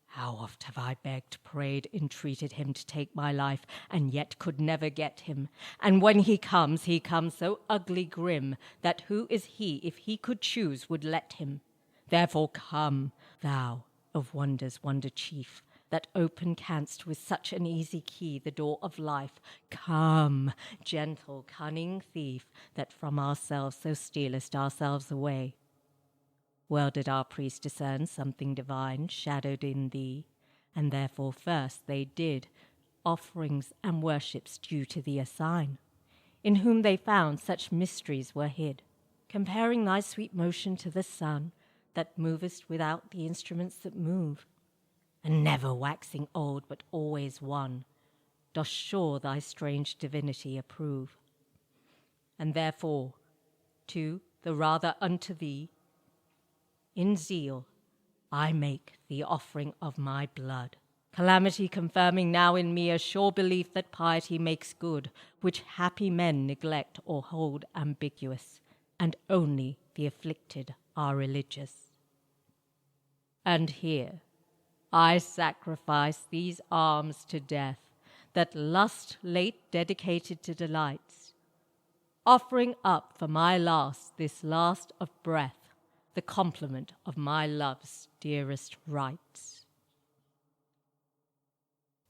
How oft have I begged, prayed, entreated him to take my life, and yet could never get him. And when he comes so ugly grim, that who is he, if he could choose, would let him? Therefore come, thou, of wonders wonder chief, that open canst with such an easy key the door of life. Come, gentle, cunning thief, that from ourselves so stealest ourselves away. Well did our priests discern something divine shadowed in thee, and therefore first they did offerings and worships due to thee assign, in whom they found such mysteries were hid, comparing thy sweet motion to the sun, that movest without the instruments that move, and never waxing old but always one, dost sure thy strange divinity approve. And therefore, to the rather unto thee, in zeal, I make the offering of my blood, calamity confirming now in me a sure belief that piety makes good, which happy men neglect or hold ambiguous, and only the afflicted are religious. And here I sacrifice these arms to death, that lust late dedicated to delights, offering up for my last this last of breath, the complement of my love's dearest rights.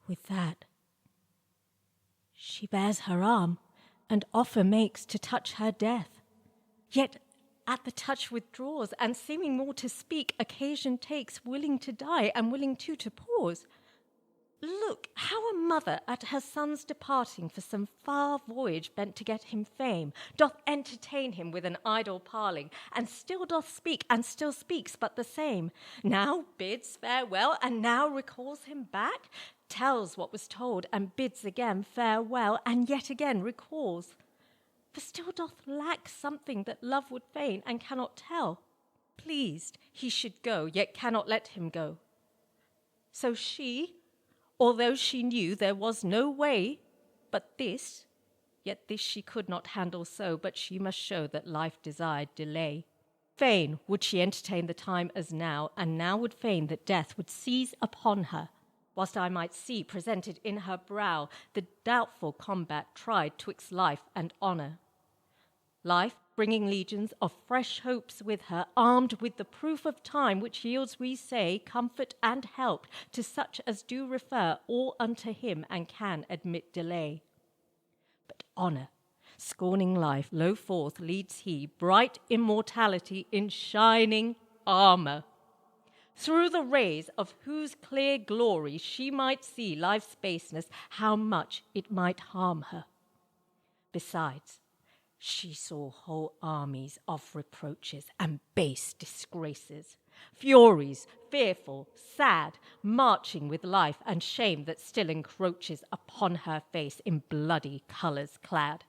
With that, she bares her arm, and offer makes to touch her death. Yet at the touch withdraws, and seeming more to speak, occasion takes, willing to die, and willing too to pause. Look, how a mother at her son's departing for some far voyage bent to get him fame, doth entertain him with an idle parling, and still doth speak, and still speaks but the same. Now bids farewell, and now recalls him back, tells what was told, and bids again farewell, and yet again recalls. For still doth lack something that love would fain, and cannot tell. Pleased he should go, yet cannot let him go. So she, although she knew there was no way but this, yet this she could not handle so, but she must show that life desired delay. Fain would she entertain the time as now, and now would fain that death would seize upon her, whilst I might see presented in her brow the doubtful combat tried twixt life and honour. Life bringing legions of fresh hopes with her, armed with the proof of time which yields, we say, comfort and help to such as do refer all unto him and can admit delay. But honour, scorning life, lo forth leads he, bright immortality in shining armour, through the rays of whose clear glory she might see life's baseness, how much it might harm her. Besides, she saw whole armies of reproaches and base disgraces, furies fearful, sad, marching with life and shame that still encroaches upon her face in bloody colours clad,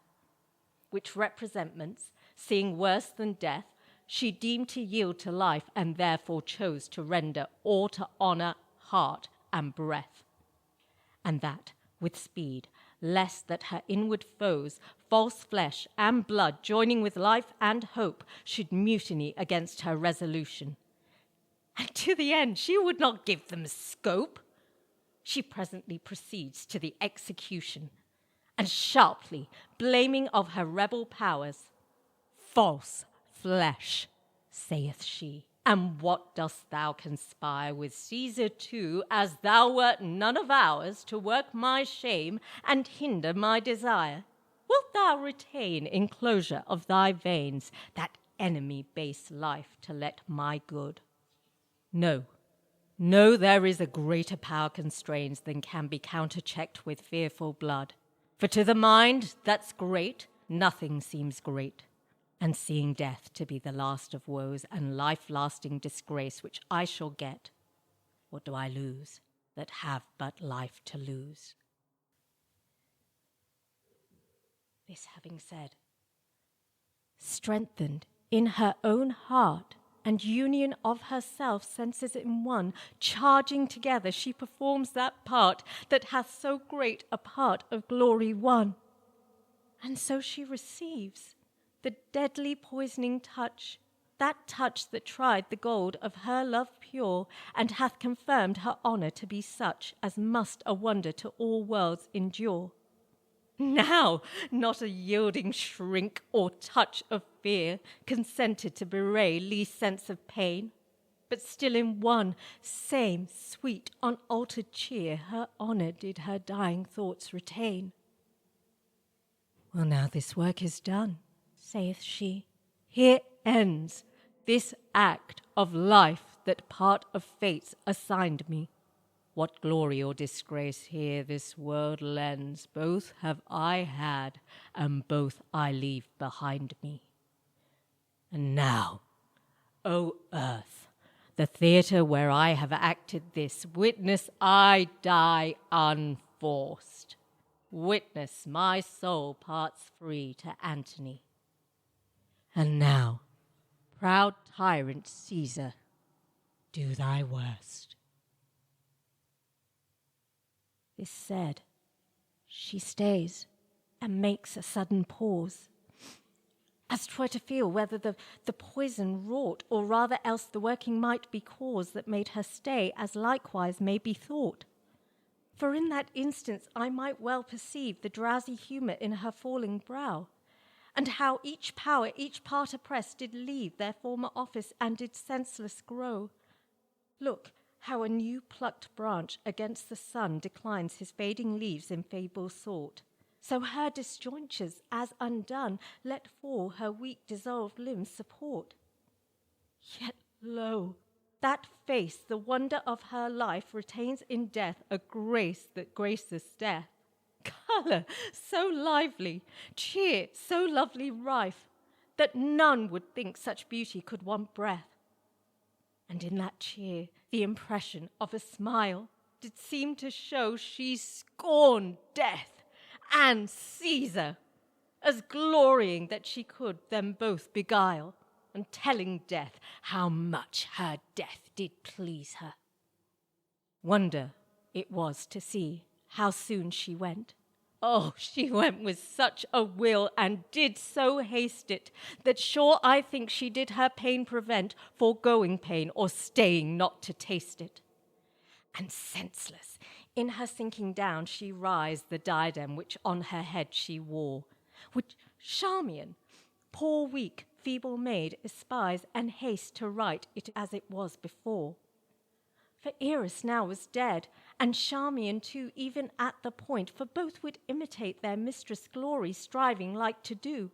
which representments, seeing worse than death, she deemed to yield to life, and therefore chose to render all to honour, heart, and breath. And that with speed, lest that her inward foes, false flesh and blood, joining with life and hope, should mutiny against her resolution. And to the end she would not give them scope. She presently proceeds to the execution, and sharply blaming of her rebel powers, false flesh, saith she, and what dost thou conspire with Caesar too, as thou wert none of ours, to work my shame and hinder my desire? Wilt thou retain enclosure of thy veins, that enemy base life to let my good? No, no, there is a greater power constrains than can be counterchecked with fearful blood. For to the mind that's great, nothing seems great. And seeing death to be the last of woes and life-lasting disgrace which I shall get, what do I lose that have but life to lose? This having said, strengthened in her own heart and union of herself senses in one, charging together she performs that part that hath so great a part of glory won. And so she receives the deadly poisoning touch, that touch that tried the gold of her love pure, and hath confirmed her honour to be such as must a wonder to all worlds endure. Now not a yielding shrink or touch of fear consented to bewray least sense of pain, but still in one same sweet unaltered cheer her honour did her dying thoughts retain. Well, now this work is done, saith she. Here ends this act of life that part of fates assigned me. What glory or disgrace here this world lends, both have I had, and both I leave behind me. And now, O earth, the theatre where I have acted this, witness I die unforced. Witness my soul parts free to Antony. And now, proud tyrant Caesar, do thy worst. This said, she stays and makes a sudden pause, as 'twere to feel whether the poison wrought, or rather else the working might be cause that made her stay, as likewise may be thought. For in that instance I might well perceive the drowsy humour in her falling brow, and how each power, each part oppressed, did leave their former office and did senseless grow. Look, how a new plucked branch against the sun declines his fading leaves in feeble sort. So her disjointures, as undone, let fall her weak dissolved limbs support. Yet lo, that face, the wonder of her life, retains in death a grace that graces death. Colour so lively, cheer so lovely rife, that none would think such beauty could want breath. And in that cheer, the impression of a smile did seem to show she scorned death and Caesar, as glorying that she could them both beguile, and telling death how much her death did please her. Wonder it was to see how soon she went. Oh, she went with such a will, and did so haste it, that sure I think she did her pain prevent, foregoing pain, or staying not to taste it. And senseless, in her sinking down, she rised the diadem which on her head she wore, which Charmian, poor weak, feeble maid, espies, and haste to right it as it was before. For Arius now was dead, and Charmian too, even at the point, for both would imitate their mistress' glory, striving like to do.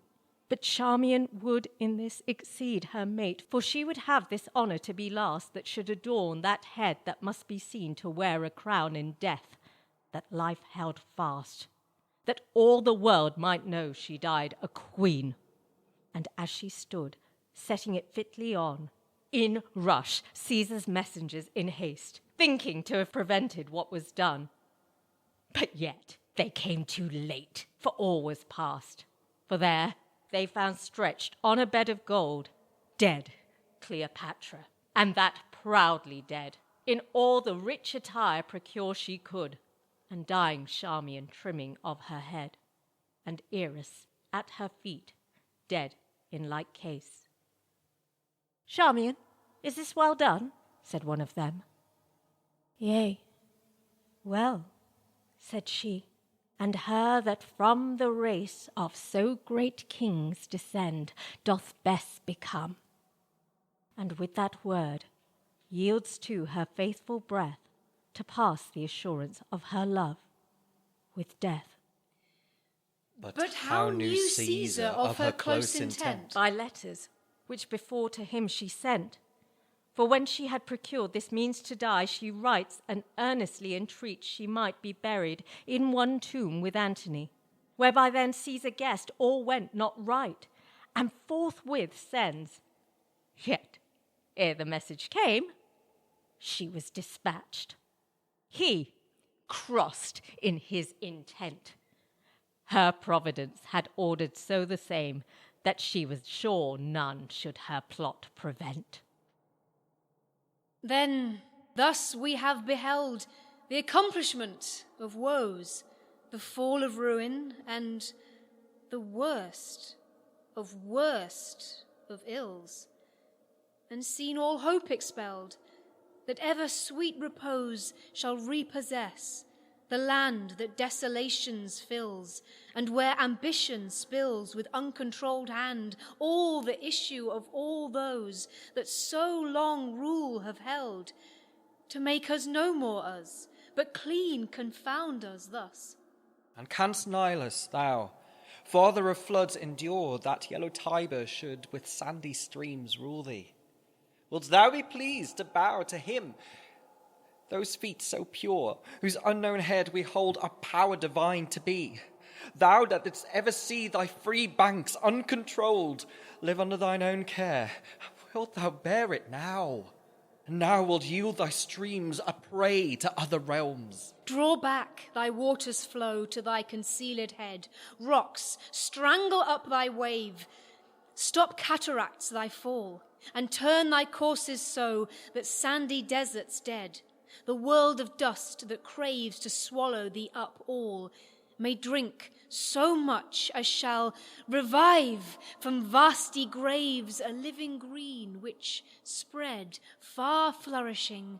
But Charmian would in this exceed her mate, for she would have this honour to be last that should adorn that head that must be seen to wear a crown in death, that life held fast, that all the world might know she died a queen. And as she stood, setting it fitly on, in rush Caesar's messengers in haste, thinking to have prevented what was done. But yet they came too late, for all was past. For there they found stretched on a bed of gold, dead Cleopatra, and that proudly dead, in all the rich attire procure she could, and dying Charmian trimming of her head, and Arius at her feet, dead in like case. Charmian, is this well done? Said one of them. Yea, well, said she, and her that from the race of so great kings descend doth best become. And with that word yields to her faithful breath to pass the assurance of her love with death. But how knew Caesar of her close intent? By letters, which before to him she sent. For when she had procured this means to die, she writes and earnestly entreats she might be buried in one tomb with Antony, whereby then Caesar guessed all went not right, and forthwith sends. Yet, ere the message came, she was dispatched. He crossed in his intent. Her providence had ordered so the same, that she was sure none should her plot prevent. Then thus we have beheld the accomplishment of woes, the fall of ruin, and the worst of ills, and seen all hope expelled, that ever sweet repose shall repossess the land that desolations fills, and where ambition spills with uncontrolled hand all the issue of all those that so long rule have held, to make us no more us, but clean confound us thus. And canst Nilus, thou, father of floods, endure that yellow Tiber should with sandy streams rule thee? Wilt thou be pleased to bow to him, those feet so pure, whose unknown head we hold a power divine to be? Thou that didst ever see thy free banks uncontrolled live under thine own care, wilt thou bear it now? And now wilt yield thy streams a prey to other realms? Draw back, thy waters flow to thy concealed head. Rocks, strangle up thy wave. Stop cataracts thy fall, and turn thy courses so that sandy deserts dead, the world of dust that craves to swallow thee up all, may drink so much as shall revive from vasty graves a living green, which, spread far flourishing,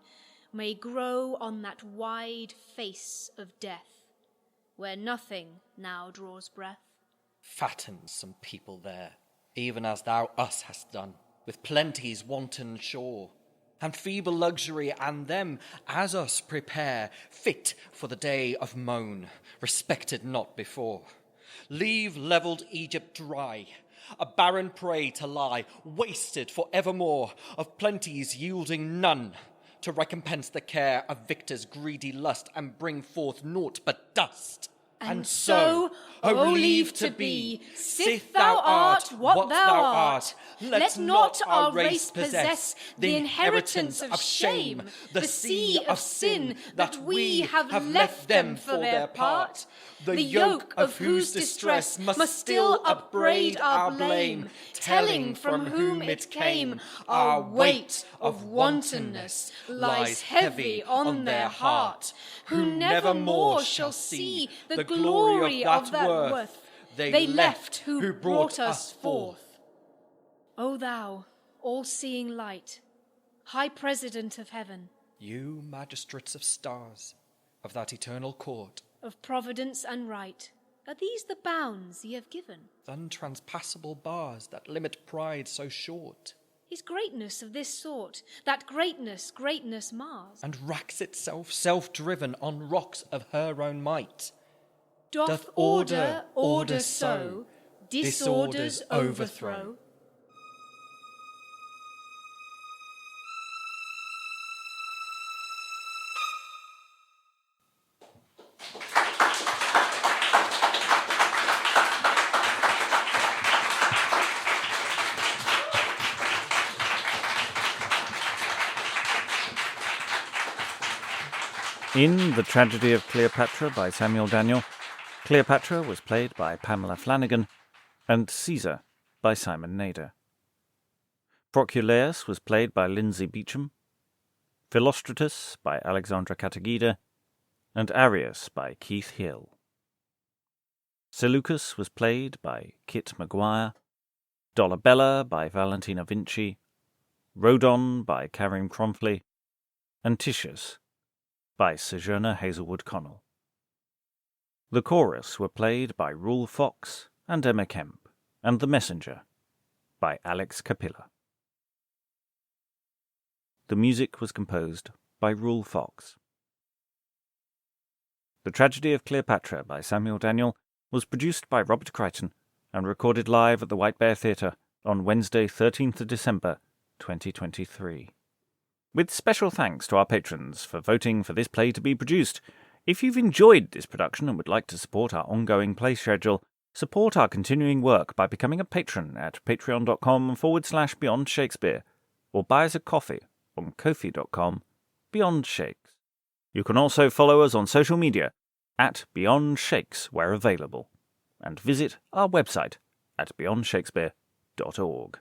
may grow on that wide face of death, where nothing now draws breath. Fatten some people there, even as thou us hast done, with plenty's wanton shore, and feeble luxury, and them as us prepare, fit for the day of moan, respected not before. Leave levelled Egypt dry, a barren prey to lie, wasted for evermore, of plenty's yielding none, to recompense the care of victor's greedy lust, and bring forth naught but dust. And so, O leave to be, sith thou art what thou art, let not our race possess the inheritance of shame, the sea of sin that we have left them for their part, the yoke of whose distress must still upbraid our blame, telling from whom it came. Our weight of wantonness lies heavy on their heart, who never more shall see the glory of that worth they left who brought us forth. O thou, all-seeing light, high president of heaven, you magistrates of stars, of that eternal court, of providence and right, are these the bounds ye have given? The untranspassable bars that limit pride so short. Is greatness of this sort, that greatness mars, and racks itself self-driven on rocks of her own might? Doth order so, disorders overthrow? In The Tragedy of Cleopatra by Samuel Daniel, Cleopatra was played by Pamela Flanagan and Caesar by Simon Nader. Proculeius was played by Lynsey Beauchamp, Philostratus by Alexandra Kataigida, and Arius by Keith Hill. Seleucus was played by Kit McGuire, Dolabella by Valentina Vinci, Rodon by Karim Kronfli, and Titius by Sojourner Hazelwood-Connell. The chorus were played by Roel Fox and Emma Kemp, and The Messenger by Alex Kapila. The music was composed by Roel Fox. The Tragedy of Cleopatra by Samuel Daniel was produced by Robert Crighton and recorded live at the White Bear Theatre on Wednesday 13th of December 2023. With special thanks to our patrons for voting for this play to be produced. If you've enjoyed this production and would like to support our ongoing play schedule, support our continuing work by becoming a patron at patreon.com/Beyond Shakespeare, or buy us a coffee on ko-fi.com/Beyond Shakes. You can also follow us on social media at Beyond Shakes where available, and visit our website at beyondshakespeare.org.